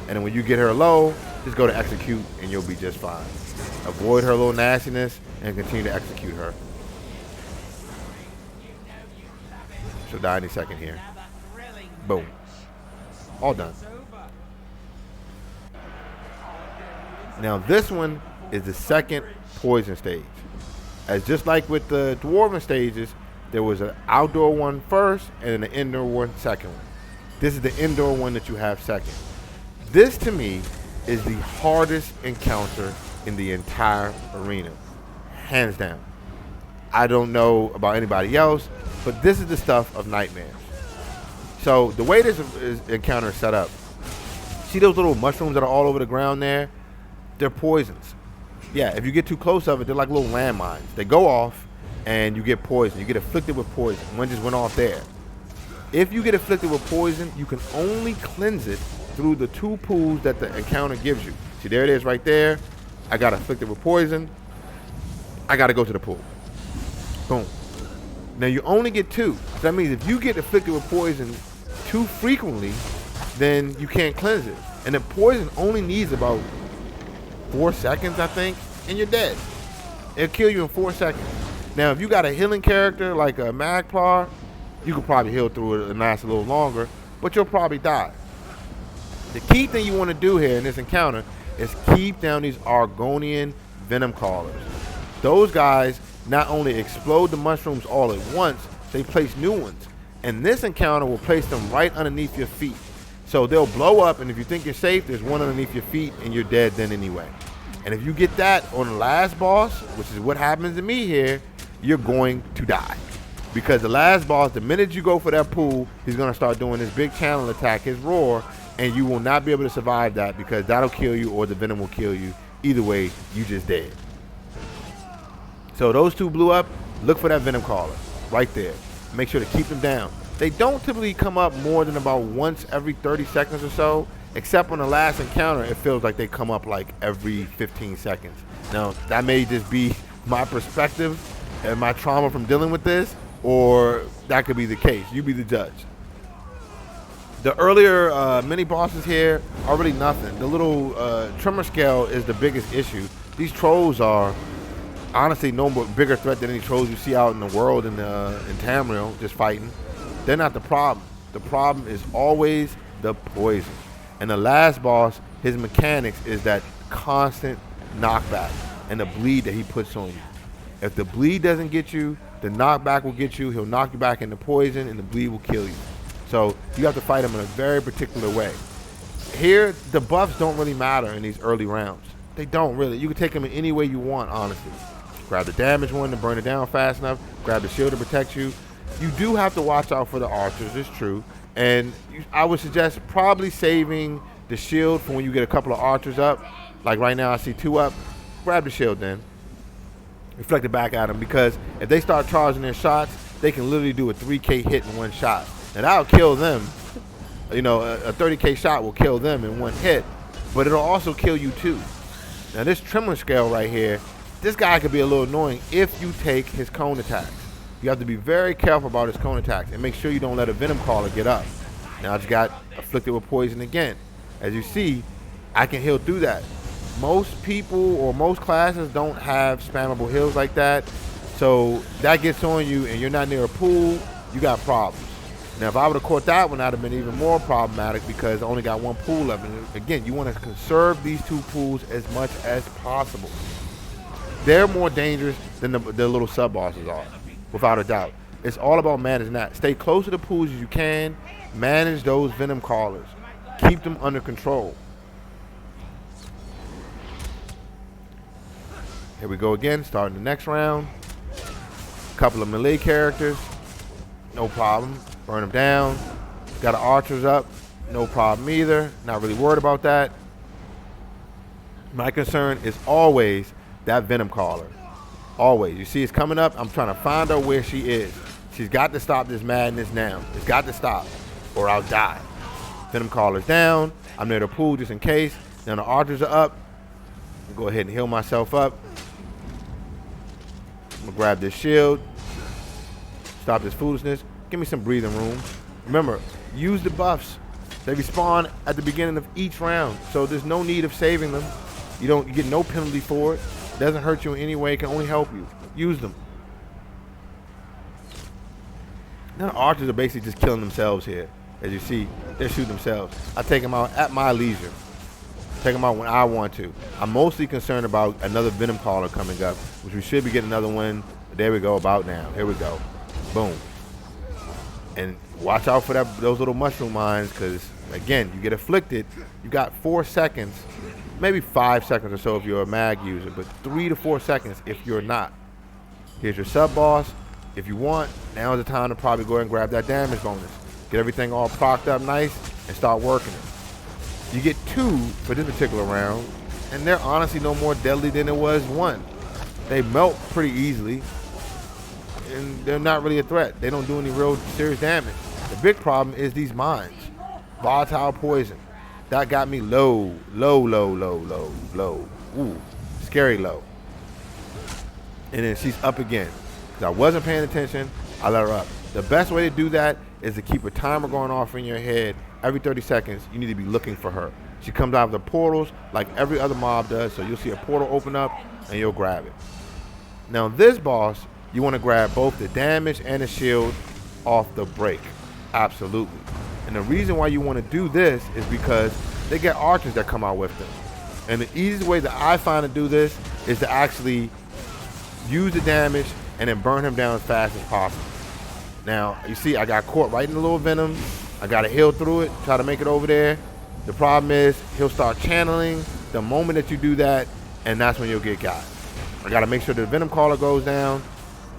And then when you get her low, just go to execute and you'll be just fine. Avoid her little nastiness and continue to execute her. She'll die any second here. Boom. All done. Now this one is the second poison stage. As just like with the Dwarven stages, there was an outdoor one first and an indoor one second. This is the indoor one that you have second. This to me is the hardest encounter in the entire arena, hands down. I don't know about anybody else, but this is the stuff of nightmares. So the way this encounter is set up, see those little mushrooms that are all over the ground there? They're poisons. Yeah, if you get too close of it, they're like little landmines. They go off and you get poisoned. You get afflicted with poison. One just went off there. If you get afflicted with poison, you can only cleanse it through the 2 pools that the encounter gives you. See, there it is right there. I got afflicted with poison. I got to go to the pool. Boom. Now you only get 2. So that means if you get afflicted with poison too frequently, then you can't cleanse it. And the poison only needs about 4 seconds, I think, and you're dead. It'll kill you in 4 seconds. Now, if you got a healing character like a Magpar, you could probably heal through it and last a little longer, but you'll probably die. The key thing you want to do here in this encounter is keep down these Argonian Venom Callers. Those guys not only explode the mushrooms all at once, they place new ones. And this encounter will place them right underneath your feet. So they'll blow up, and if you think you're safe, there's one underneath your feet, and you're dead then anyway. And if you get that on the last boss, which is what happens to me here, you're going to die. Because the last boss, the minute you go for that pool, he's going to start doing his big channel attack, his roar, and you will not be able to survive that, because that'll kill you or the venom will kill you. Either way, you just dead. So those 2 blew up. Look for that Venom Caller right there. Make sure to keep them down. They don't typically come up more than about once every 30 seconds or so, except on the last encounter, it feels like they come up like every 15 seconds. Now, that may just be my perspective and my trauma from dealing with this, or that could be the case. You be the judge. The earlier mini bosses here are really nothing. The little tremor scale is the biggest issue. These trolls are honestly no bigger threat than any trolls you see out in the world in Tamriel, just fighting. They're not the problem. The problem is always the poison. And the last boss, his mechanics is that constant knockback and the bleed that he puts on you. If the bleed doesn't get you, the knockback will get you. He'll knock you back into poison, and the bleed will kill you. So you have to fight him in a very particular way. here, the buffs don't really matter in these early rounds. They don't really. You can take them in any way you want, honestly. Grab the damage one to burn it down fast enough. Grab the shield to protect you. You do have to watch out for the archers, it's true. And I would suggest probably saving the shield for when you get a couple of archers up. Like right now I see 2 up. Grab the shield then. Reflect it back at them, because if they start charging their shots, they can literally do a 3K hit in one shot. And that'll kill them. You know, a 30K shot will kill them in one hit, but it'll also kill you too. Now this trimmer scale right here, this guy could be a little annoying if you take his cone attacks. You have to be very careful about his cone attacks and make sure you don't let a venom caller get up. Now I just got afflicted with poison again. As you see, I can heal through that. Most people or most classes don't have spammable heals like that, so that gets on you and you're not near a pool, you got problems. Now, if I would have caught that one, that would have been even more problematic, because I only got 1 pool left. And again, you want to conserve these 2 pools as much as possible. They're more dangerous than the little sub-bosses are, without a doubt. It's all about managing that. Stay close to the pools as you can. Manage those venom callers. Keep them under control. Here we go again, starting the next round. Couple of melee characters. No problem. Burn them down. Got the archers up. No problem either. Not really worried about that. My concern is always that venom caller. Always. You see it's coming up. I'm trying to find out where she is. She's got to stop this madness now. It's got to stop, or I'll die. Venom caller's down. I'm near the pool just in case. Now the archers are up. I'll go ahead and heal myself up. I'm going to grab this shield. Stop this foolishness. Give me some breathing room. Remember, use the buffs. They respawn at the beginning of each round, so there's no need of saving them. You get no penalty for it. It doesn't hurt you in any way. It can only help you. Use them. Now the archers are basically just killing themselves here. As you see, they shoot themselves. I take them out at my leisure. Take them out when I want to. I'm mostly concerned about another venom caller coming up, which we should be getting another one. There we go, about now. Here we go. Boom. And watch out for those little mushroom mines, because again, you get afflicted. You got 4 seconds, maybe 5 seconds or so if you're a mag user, but 3 to 4 seconds if you're not. Here's your sub boss. If you want, now's the time to probably go ahead and grab that damage bonus. Get everything all procced up nice and start working it. You get 2 for this particular round, and they're honestly no more deadly than it was 1. They melt pretty easily, and they're not really a threat. They don't do any real serious damage. The big problem is these mines. Volatile poison. That got me low. Ooh, scary low. And then she's up again. Because I wasn't paying attention, I let her up. The best way to do that is to keep a timer going off in your head. Every 30 seconds, you need to be looking for her. She comes out of the portals like every other mob does, so you'll see a portal open up and you'll grab it. Now this boss, you want to grab both the damage and the shield off the break. Absolutely. And the reason why you want to do this is because they get archers that come out with them. And the easiest way that I find to do this is to actually use the damage and then burn him down as fast as possible. Now, you see, I got caught right in the little venom. I got to heal through it, try to make it over there. The problem is he'll start channeling the moment that you do that, and that's when you'll get got. I got to make sure the venom caller goes down,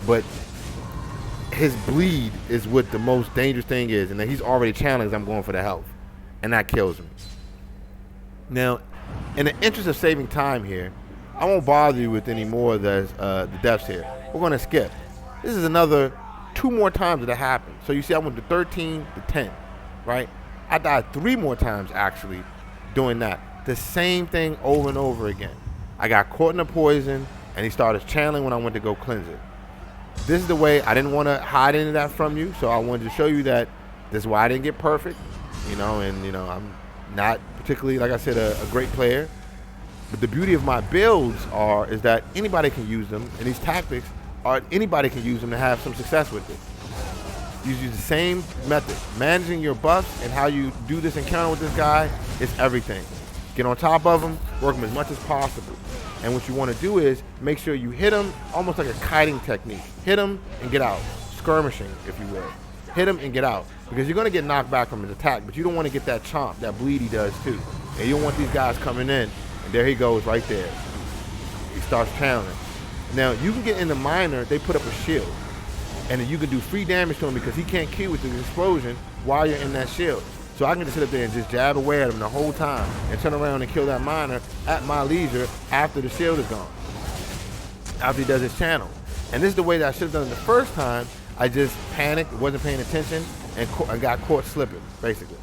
but his bleed is what the most dangerous thing is, and then he's already channeling as I'm going for the health, and that kills me. Now, in the interest of saving time here, I won't bother you with any more of the deaths here. We're going to skip. This is another 2 more times that it happened. So you see I went to 13 to 10, right? I died 3 more times actually doing that. The same thing over and over again. I got caught in the poison and he started channeling when I went to go cleanse it. This is the way. I didn't want to hide any of that from you, so I wanted to show you that this is why I didn't get perfect, and I'm not particularly, like I said, a great player. But the beauty of my builds is that anybody can use them, and these tactics anybody can use them to have some success with it. You use the same method. Managing your buffs and how you do this encounter with this guy is everything. Get on top of him, work him as much as possible. And what you want to do is make sure you hit him almost like a kiting technique. Hit him and get out. Skirmishing, if you will. hit him and get out. Because you're going to get knocked back from his attack, but you don't want to get that chomp, that bleed he does too. And you don't want these guys coming in, and there he goes right there. He starts channeling. Now, you can get in the minor, they put up a shield. And then you can do free damage to him because he can't kill with the explosion while you're in that shield. So I can just sit up there and just jab away at him the whole time and turn around and kill that miner at my leisure after the shield is gone. After he does his channel. And this is the way that I should have done it the first time. I just panicked, wasn't paying attention, and I got caught slipping, basically.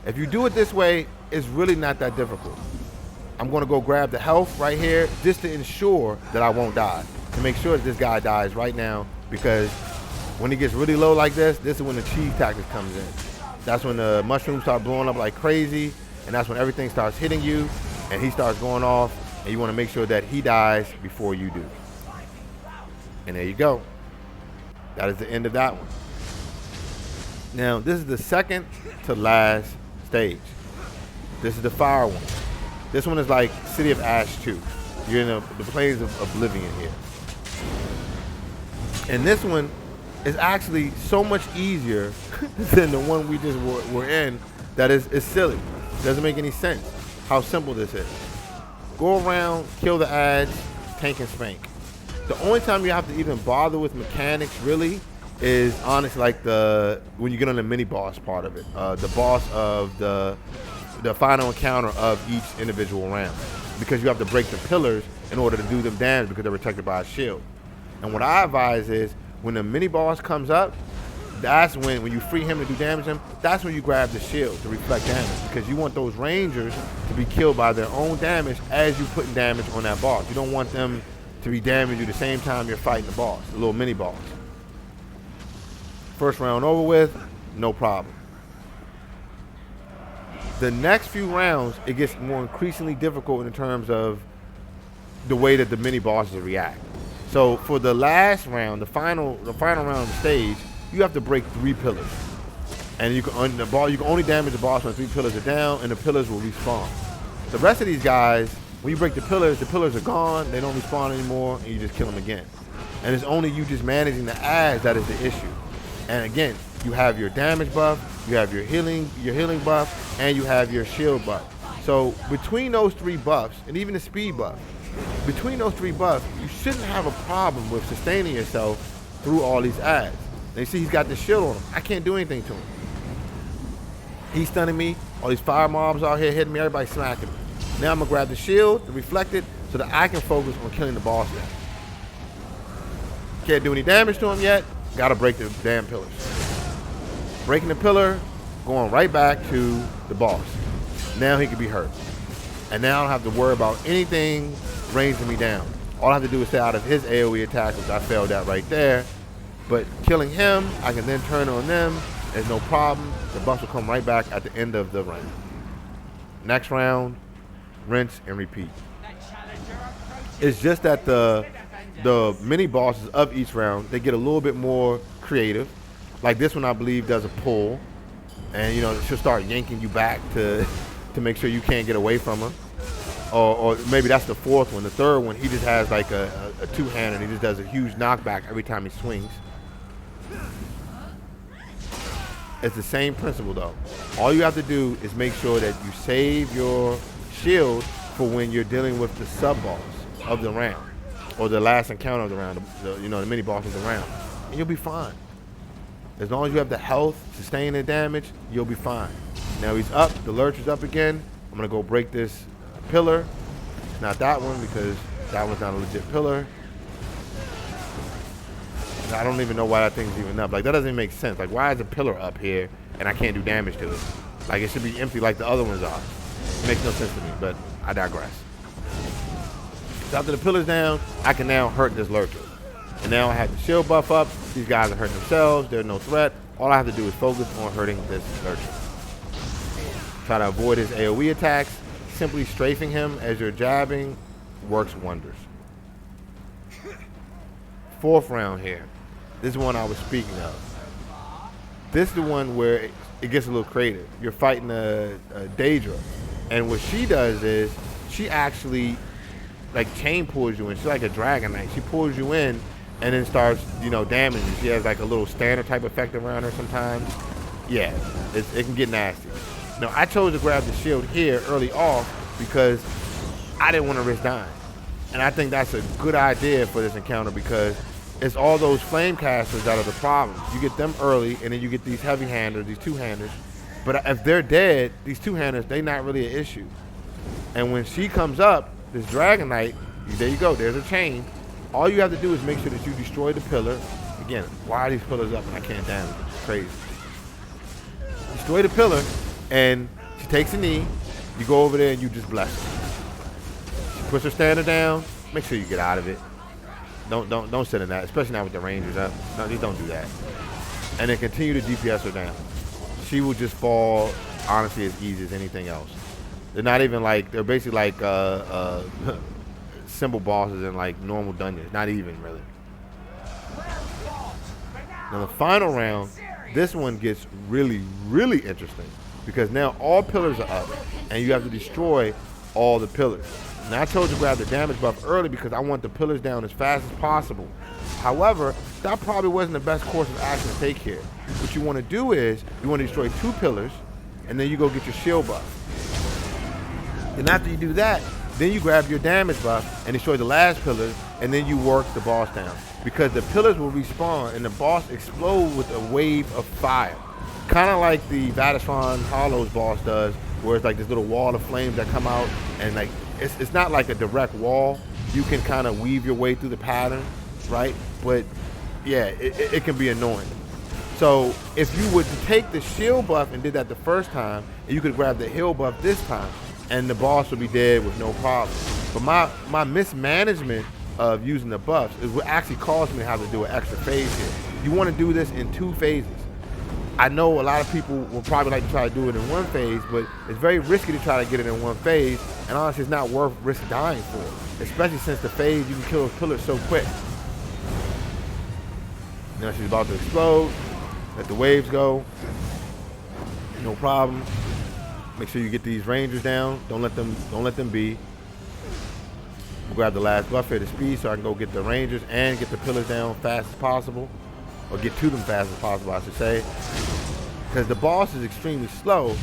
If you do it this way, it's really not that difficult. I'm going to go grab the health right here just to ensure that I won't die. To make sure that this guy dies right now, because when he gets really low like this is when the cheese tactic comes in. That's when the mushrooms start blowing up like crazy, and that's when everything starts hitting you, and he starts going off, and you want to make sure that he dies before you do. And there you go. That is the end of that one. Now, this is the second to last stage. This is the fire one. This one is like City of Ash 2. You're in the plains of Oblivion here. And this one is actually so much easier than the one we just were in that is silly. Doesn't make any sense how simple this is. Go around, kill the ads, tank and spank. The only time you have to even bother with mechanics really is honestly like when you get on the mini boss part of it. The boss of the final encounter of each individual round. Because you have to break the pillars in order to do them damage because they're protected by a shield. And what I advise is when the mini boss comes up, that's when you free him to do damage to him, that's when you grab the shield to reflect damage. Because you want those rangers to be killed by their own damage as you putting damage on that boss. You don't want them to be damaged you the same time you're fighting the boss, the little mini boss. First round over with, no problem. The next few rounds, it gets more increasingly difficult in terms of the way that the mini bosses react. So for the last round, the final round of the stage, you have to break 3 pillars. And you can only damage the boss when 3 pillars are down, and the pillars will respawn. The rest of these guys, when you break the pillars are gone, they don't respawn anymore, and you just kill them again. And it's only you just managing the ads that is the issue. And again, you have your damage buff, you have your healing buff, and you have your shield buff. So between those 3 buffs, and even the speed buff, between those 3 buffs, you shouldn't have a problem with sustaining yourself through all these ads. And you see he's got the shield on him. I can't do anything to him. He's stunning me. All these fire mobs out here hitting me. Everybody smacking me. Now I'm going to grab the shield, the reflected, so that I can focus on killing the boss now. Can't do any damage to him yet. Got to break the damn pillars. Breaking the pillar, going right back to the boss. Now he can be hurt. And now I don't have to worry about anything ranging me down. All I have to do is stay out of his AoE attack, which I failed at right there. But killing him, I can then turn on them. There's no problem. The buffs will come right back at the end of the round. Next round, rinse and repeat. It's just that the mini bosses of each round, they get a little bit more creative. Like this one, I believe, does a pull. And, she'll start yanking you back to make sure you can't get away from her. Or maybe that's the 4th one. The 3rd one, he just has like a 2-hander, and he just does a huge knockback every time he swings. It's the same principle though. All you have to do is make sure that you save your shield for when you're dealing with the sub-boss of the round, or the last encounter of the round, the mini boss of the round, and you'll be fine. As long as you have the health, sustain the damage, you'll be fine. Now he's up, the lurch is up again. I'm gonna go break this pillar. Not that one, because that one's not a legit pillar. I don't even know why that thing's even up. Like, that doesn't even make sense. Like, why is a pillar up here and I can't do damage to it? Like, it should be empty like the other ones are. It makes no sense to me, but I digress. So after the pillar's down, I can now hurt this lurcher. And now I have the shield buff up. These guys are hurting themselves. They're no threat. All I have to do is focus on hurting this lurcher. Try to avoid his AoE attacks. Simply strafing him as you're jabbing works wonders. 4th round here. This is one I was speaking of. This is the one where it gets a little creative. You're fighting a Daedra. And what she does is she actually like chain pulls you in. She's like a dragon knight. She pulls you in and then starts, damaging. She has like a little standard type effect around her sometimes. Yeah, it can get nasty. Now, I chose to grab the shield here early off because I didn't want to risk dying. And I think that's a good idea for this encounter because it's all those flame casters that are the problem. You get them early, and then you get these heavy handers, these two-handers. But if they're dead, these two-handers, they're not really an issue. And when she comes up, this Dragon Knight, there you go, there's a chain. All you have to do is make sure that you destroy the pillar. Again, why are these pillars up and I can't damage them? It's crazy. Destroy the pillar, and she takes a knee. You go over there and you just bless her. She puts her standard down. Make sure you get out of it. Don't sit in that, especially not with the Rangers up. No, just don't do that. And then continue to DPS her down. She will just fall, honestly, as easy as anything else. They're not even like, they're basically like symbol bosses in like normal dungeons. Not even really. Now the final round, this one gets really, really interesting because now all pillars are up and you have to destroy all the pillars. Now I told you to grab the damage buff early because I want the pillars down as fast as possible. However, that probably wasn't the best course of action to take here. What you want to do is you want to destroy 2 pillars and then you go get your shield buff. And after you do that, then you grab your damage buff and destroy the last pillar, and then you work the boss down. Because the pillars will respawn and the boss explode with a wave of fire. Kind of like the Vale Hollows boss does, where it's like this little wall of flames that come out, and like it's not like a direct wall. You can kind of weave your way through the pattern, right? But yeah, it can be annoying. So if you would take the shield buff and did that the first time, and you could grab the heal buff this time, and the boss would be dead with no problem. But my mismanagement of using the buffs is what actually caused me to have to do an extra phase here. You want to do this in 2 phases. I know a lot of people will probably like to try to do it in 1 phase, but it's very risky to try to get it in 1 phase, and honestly, it's not worth risk dying for, especially since the phase you can kill those pillars so quick. Now she's about to explode. Let the waves go. No problem. Make sure you get these Rangers down. Don't let them be. We'll grab the last buff here to speed so I can go get the Rangers and get the pillars down fast as possible. Or get to them fast as possible, I should say. Because the boss is extremely slow,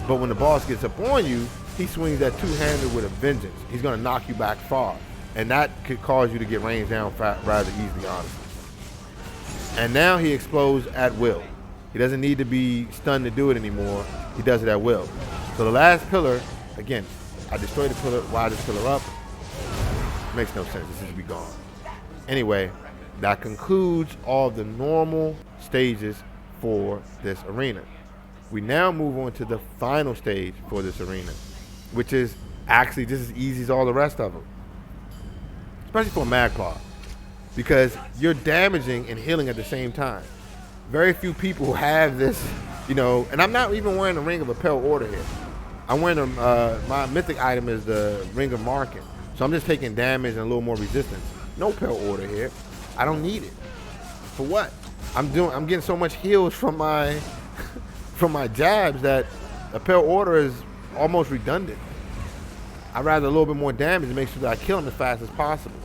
but when the boss gets up on you, he swings that two-handed with a vengeance. He's going to knock you back far. And that could cause you to get ranged down rather easily, honestly. And now he explodes at will. He doesn't need to be stunned to do it anymore. He does it at will. So the last pillar, again, I destroy the pillar, wire this pillar up. Makes no sense. This should be gone. Anyway, that concludes all the normal stages for this arena. We now move on to the final stage for this arena, which is actually just as easy as all the rest of them. Especially for a Magpie, because you're damaging and healing at the same time. Very few people have this, and I'm not even wearing the Ring of Appel Order here. I'm wearing my mythic item is the Ring of Marking. So I'm just taking damage and a little more resistance. No Appel Order here. I don't need it. For what? I'm getting so much heals from my jabs that Appel Order is almost redundant. I'd rather a little bit more damage to make sure that I kill him as fast as possible.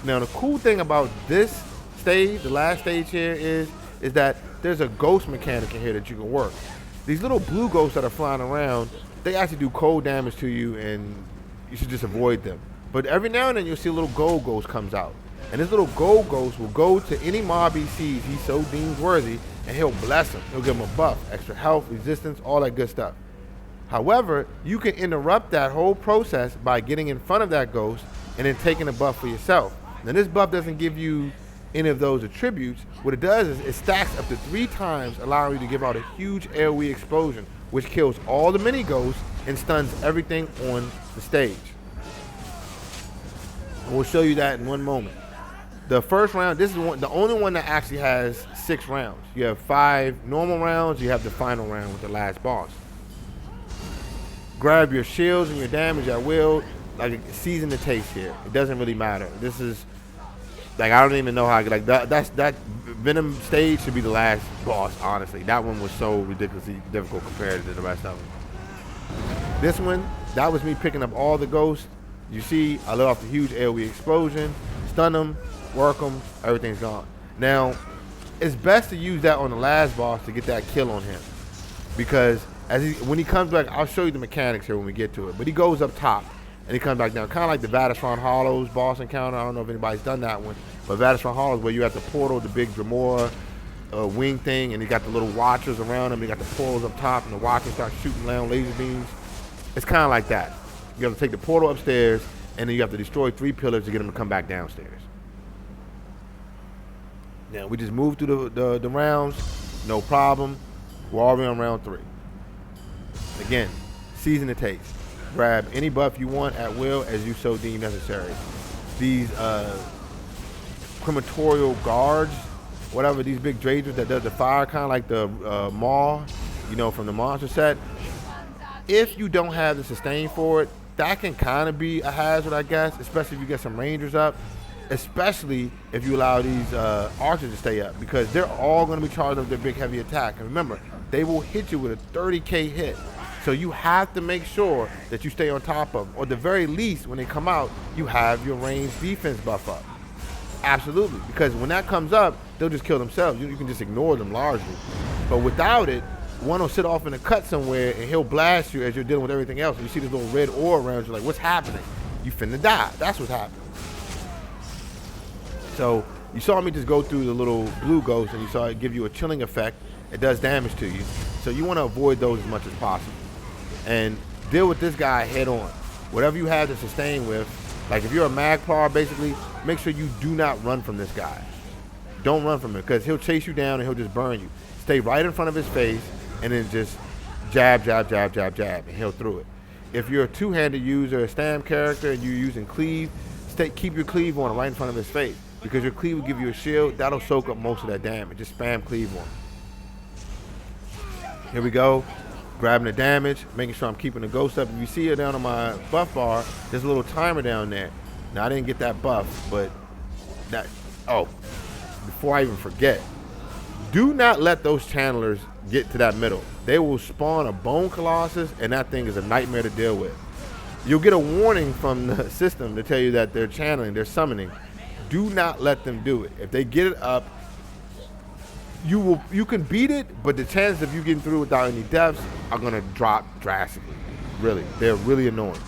Now the cool thing about this stage, the last stage here, is that there's a ghost mechanic in here that you can work. These little blue ghosts that are flying around, they actually do cold damage to you, and you should just avoid them. But every now and then you'll see a little gold ghost comes out. And this little gold ghost will go to any mob he sees he so deems worthy, and he'll bless him. He'll give him a buff, extra health, resistance, all that good stuff. However, you can interrupt that whole process by getting in front of that ghost and then taking a buff for yourself. Now this buff doesn't give you any of those attributes. What it does is it stacks up to 3 times, allowing you to give out a huge AoE explosion, which kills all the mini ghosts and stuns everything on the stage. And we'll show you that in one moment. The first round, this is the only one that actually has 6 rounds. You have 5 normal rounds, you have the final round with the last boss. Grab your shields and your damage at will, like season the taste here. It doesn't really matter. This is, like, I don't even know how, like, that Venom stage should be the last boss, honestly. That one was so ridiculously difficult compared to the rest of them. This one, that was me picking up all the ghosts. You see, I let off the huge AoE explosion, stun them, work them, everything's gone. Now, it's best to use that on the last boss to get that kill on him, because when he comes back, I'll show you the mechanics here when we get to it. But he goes up top and he comes back down, kind of like the Vale Hollows boss encounter. I don't know if anybody's done that one, but Vale Hollows, where you have the portal, the big Dremora wing thing, and you got the little watchers around him. You got the portals up top, and the watchers start shooting down laser beams. It's kind of like that. You have to take the portal upstairs, and then you have to destroy 3 pillars to get them to come back downstairs. Now we just move through the rounds, no problem. We're already on round 3. Again, season the taste. Grab any buff you want at will as you so deem necessary. These crematorial guards, whatever, these big drazers that does the fire, kind of like the Maw, you know, from the monster set. If you don't have the sustain for it, that can kind of be a hazard, I guess, especially if you get some rangers up, especially if you allow these archers to stay up, because they're all going to be charged up their big heavy attack. And remember, they will hit you with a 30k hit. So you have to make sure that you stay on top of them, or at the very least, when they come out, you have your ranged defense buff up. Absolutely, because when that comes up, they'll just kill themselves. You can just ignore them largely. But without it, one will sit off in a cut somewhere and he'll blast you as you're dealing with everything else. And you see this little red aura around you, like, what's happening? You finna die. That's what's happening. So you saw me just go through the little blue ghost, and you saw it give you a chilling effect. It does damage to you. So you want to avoid those as much as possible. And deal with this guy head on. Whatever you have to sustain with, like if you're a Magplar, basically, make sure you do not run from this guy. Don't run from him, because he'll chase you down and he'll just burn you. Stay right in front of his face and then just jab, jab, jab, jab, jab, and he'll through it. If you're a two-handed user, a stam character, and you're using cleave, keep your cleave on right in front of his face, because your cleave will give you a shield. That'll soak up most of that damage. Just spam cleave on. Here we go. Grabbing the damage, making sure I'm keeping the ghost up. If you see it down on my buff bar, there's a little timer down there. Now, I didn't get that buff, but that, before I even forget, do not let those channelers get to that middle. They will spawn a Bone Colossus, and that thing is a nightmare to deal with. You'll get a warning from the system to tell you that they're channeling, they're summoning. Do not let them do it. If they get it up, you can beat it, but the chances of you getting through without any deaths are gonna drop drastically. Really, they're really annoying.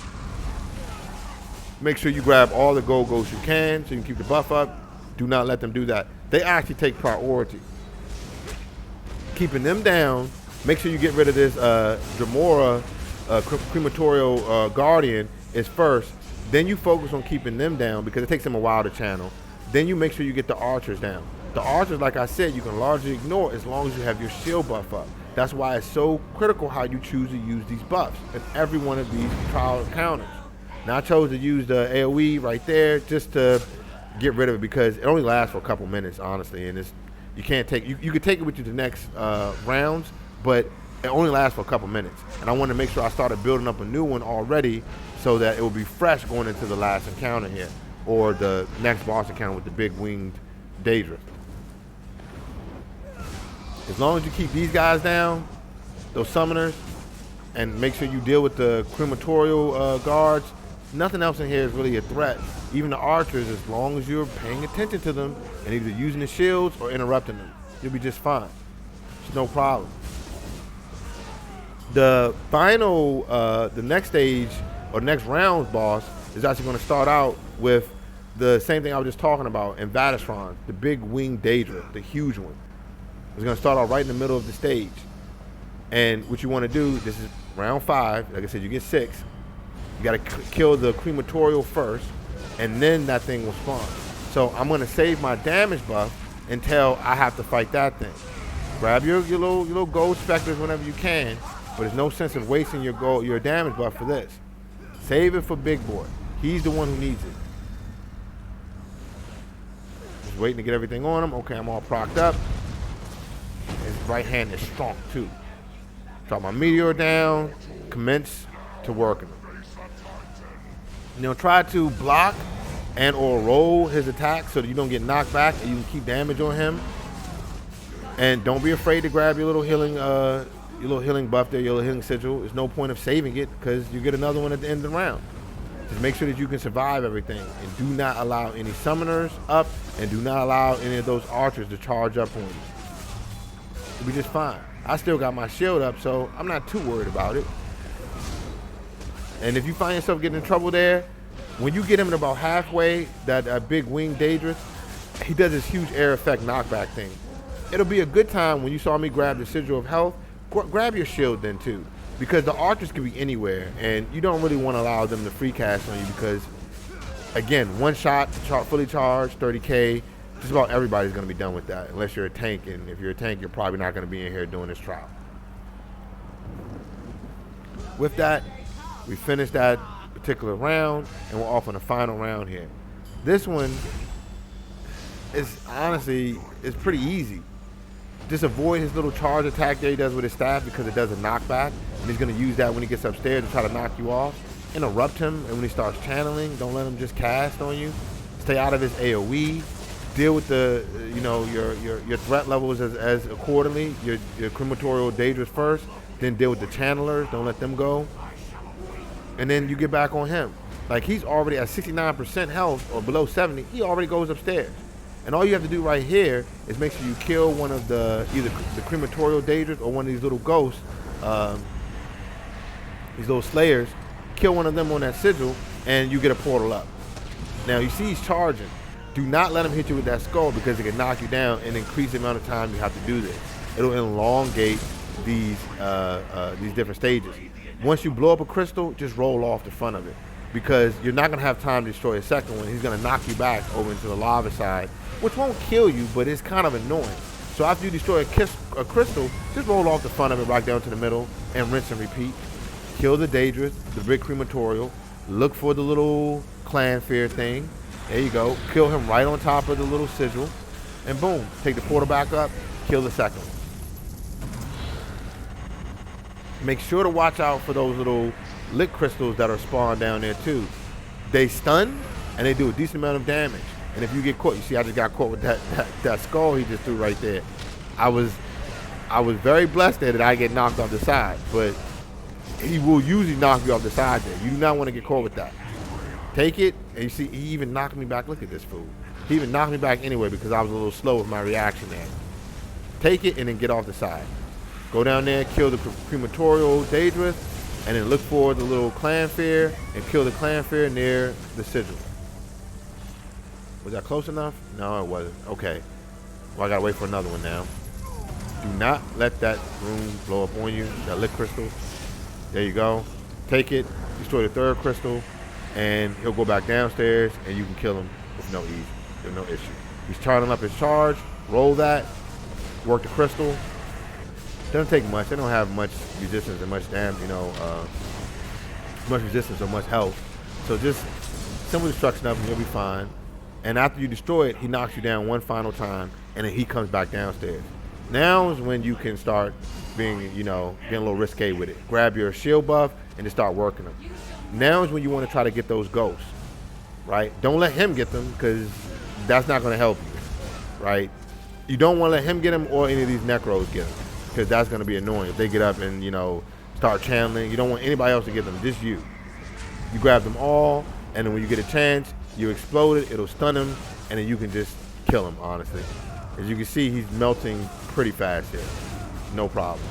Make sure you grab all the gold ghosts you can so you can keep the buff up. Do not let them do that. They actually take priority. Keeping them down, make sure you get rid of this Dremora crematorial guardian is first. Then you focus on keeping them down, because it takes them a while to channel. Then you make sure you get the archers down. The archers, like I said, you can largely ignore as long as you have your shield buff up. That's why it's so critical how you choose to use these buffs in every one of these trial encounters. Now, I chose to use the AoE right there just to get rid of it, because it only lasts for a couple minutes, honestly, and you can't take you could take it with you to the next rounds, but it only lasts for a couple minutes. And I wanted to make sure I started building up a new one already, so that it will be fresh going into the last encounter here, or the next boss encounter with the big winged Daedra. As long as you keep these guys down, those summoners, and make sure you deal with the crematorial guards, nothing else in here is really a threat. Even the archers, as long as you're paying attention to them and either using the shields or interrupting them, you'll be just fine. It's no problem. The final, the next stage or next round boss is actually going to start out with the same thing I was just talking about in Vale, the big winged Daedra, the huge one. It's going to start out right in the middle of the stage. And what you want to do, this is round 5. Like I said, you get 6. You got to kill the crematorial first, and then that thing will spawn. So I'm going to save my damage buff until I have to fight that thing. Grab your little gold specters whenever you can, but there's no sense of wasting your damage buff for this. Save it for Big Boy. He's the one who needs it. Just waiting to get everything on him. Okay, I'm all procced up. His right hand is strong too. Drop my meteor down, commence to working. Try to block and or roll his attack so that you don't get knocked back and you can keep damage on him. And don't be afraid to grab your little healing buff there, your little healing sigil. There's no point of saving it, because you get another one at the end of the round. Just make sure that you can survive everything, and do not allow any summoners up, and do not allow any of those archers to charge up on you. You'll be just fine. I still got my shield up, so I'm not too worried about it. And if you find yourself getting in trouble there, when you get him at about halfway, that big winged Daedrus, he does this huge air effect knockback thing. It'll be a good time when you saw me grab the Sigil of Health, grab your shield then too. Because the archers can be anywhere, and you don't really want to allow them to free cast on you because, again, one shot, fully charged, 30k, just about everybody's going to be done with that, unless you're a tank, and if you're a tank, you're probably not going to be in here doing this trial. With that, we finished that particular round, and we're off on the final round here. This one is honestly, it's pretty easy. Just avoid his little charge attack that he does with his staff because it does a knockback, and he's going to use that when he gets upstairs to try to knock you off. Interrupt him, and when he starts channeling, don't let him just cast on you. Stay out of his AoE. Deal with the, your threat levels as accordingly. Your crematorial Daedrus first, then deal with the channelers. Don't let them go. And then you get back on him. Like, he's already at 69% health or below 70. He already goes upstairs. And all you have to do right here is make sure you kill one of the, either the crematorial Daedrus or one of these little ghosts, these little slayers. Kill one of them on that sigil, and you get a portal up. Now, you see he's charging. Do not let him hit you with that skull because it can knock you down and increase the amount of time you have to do this. It'll elongate these different stages. Once you blow up a crystal, just roll off the front of it because you're not going to have time to destroy a second one. He's going to knock you back over into the lava side, which won't kill you, but it's kind of annoying. So after you destroy a crystal, just roll off the front of it right down to the middle and rinse and repeat. Kill the Daedrus, the big crematorial. Look for the little clan fear thing. There you go. Kill him right on top of the little sigil. And boom, take the portal back up, kill the second one. Make sure to watch out for those little lit crystals that are spawned down there too. They stun and they do a decent amount of damage. And if you get caught, you see I just got caught with that skull he just threw right there. I was very blessed there that I get knocked off the side, but he will usually knock you off the side there. You do not want to get caught with that. Take it, and you see he even knocked me back. Look at this fool. He even knocked me back anyway because I was a little slow with my reaction there. Take it and then get off the side. Go down there, kill the crematorial Daedrus, and then look for the little clan fear and kill the clan fear near the sigil. Was that close enough? No, it wasn't. Okay. Well, I gotta wait for another one now. Do not let that room blow up on you. That lit crystal. There you go. Take it, destroy the third crystal, and he'll go back downstairs, and you can kill him with no ease. There's no issue. He's charging up his charge. Roll that. Work the crystal. Doesn't take much. They don't have much resistance and much much resistance or much health. So just simple destruction of him, you'll be fine. And after you destroy it, he knocks you down one final time, and then he comes back downstairs. Now is when you can start being, getting a little risque with it. Grab your shield buff and just start working them. Now is when you want to try to get those ghosts, right? Don't let him get them because that's not going to help you, right? You don't want to let him get them or any of these necros get them because that's going to be annoying. If they get up and, start channeling, you don't want anybody else to get them, just you. You grab them all, and then when you get a chance, you explode it, it'll stun him, and then you can just kill him, honestly. As you can see, he's melting pretty fast here. No problem.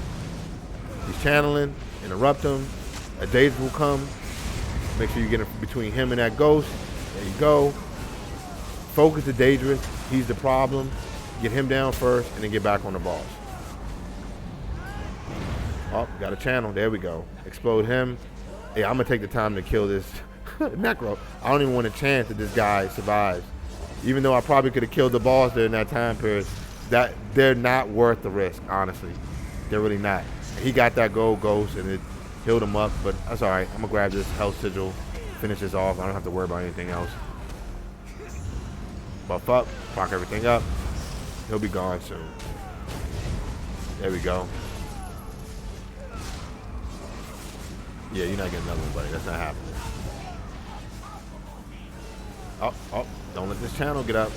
He's channeling, interrupt him, a Daedrus will come. Make sure you get in between him and that ghost. There you go. Focus the Daedrus, he's the problem. Get him down first, and then get back on the boss. Oh, got a channel, there we go. Explode him. Hey, I'm gonna take the time to kill this necro. I don't even want a chance that this guy survives. Even though I probably could have killed the boss during that time period, that they're not worth the risk, honestly. They're really not. He got that gold ghost and it healed him up, but that's all right. I'm gonna grab this health sigil, finish this off. I don't have to worry about anything else. Buff up, proc everything up. He'll be gone soon. There we go. Yeah, you're not getting another one, buddy. That's not happening. Oh, don't let this channel get up.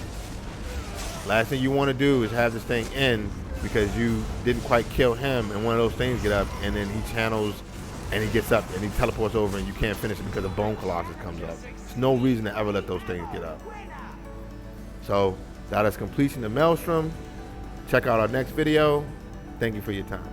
Last thing you want to do is have this thing end because you didn't quite kill him and one of those things get up and then he channels and he gets up and he teleports over and you can't finish it because a Bone Colossus comes up. There's no reason to ever let those things get up. So that is completion of Maelstrom. Check out our next video. Thank you for your time.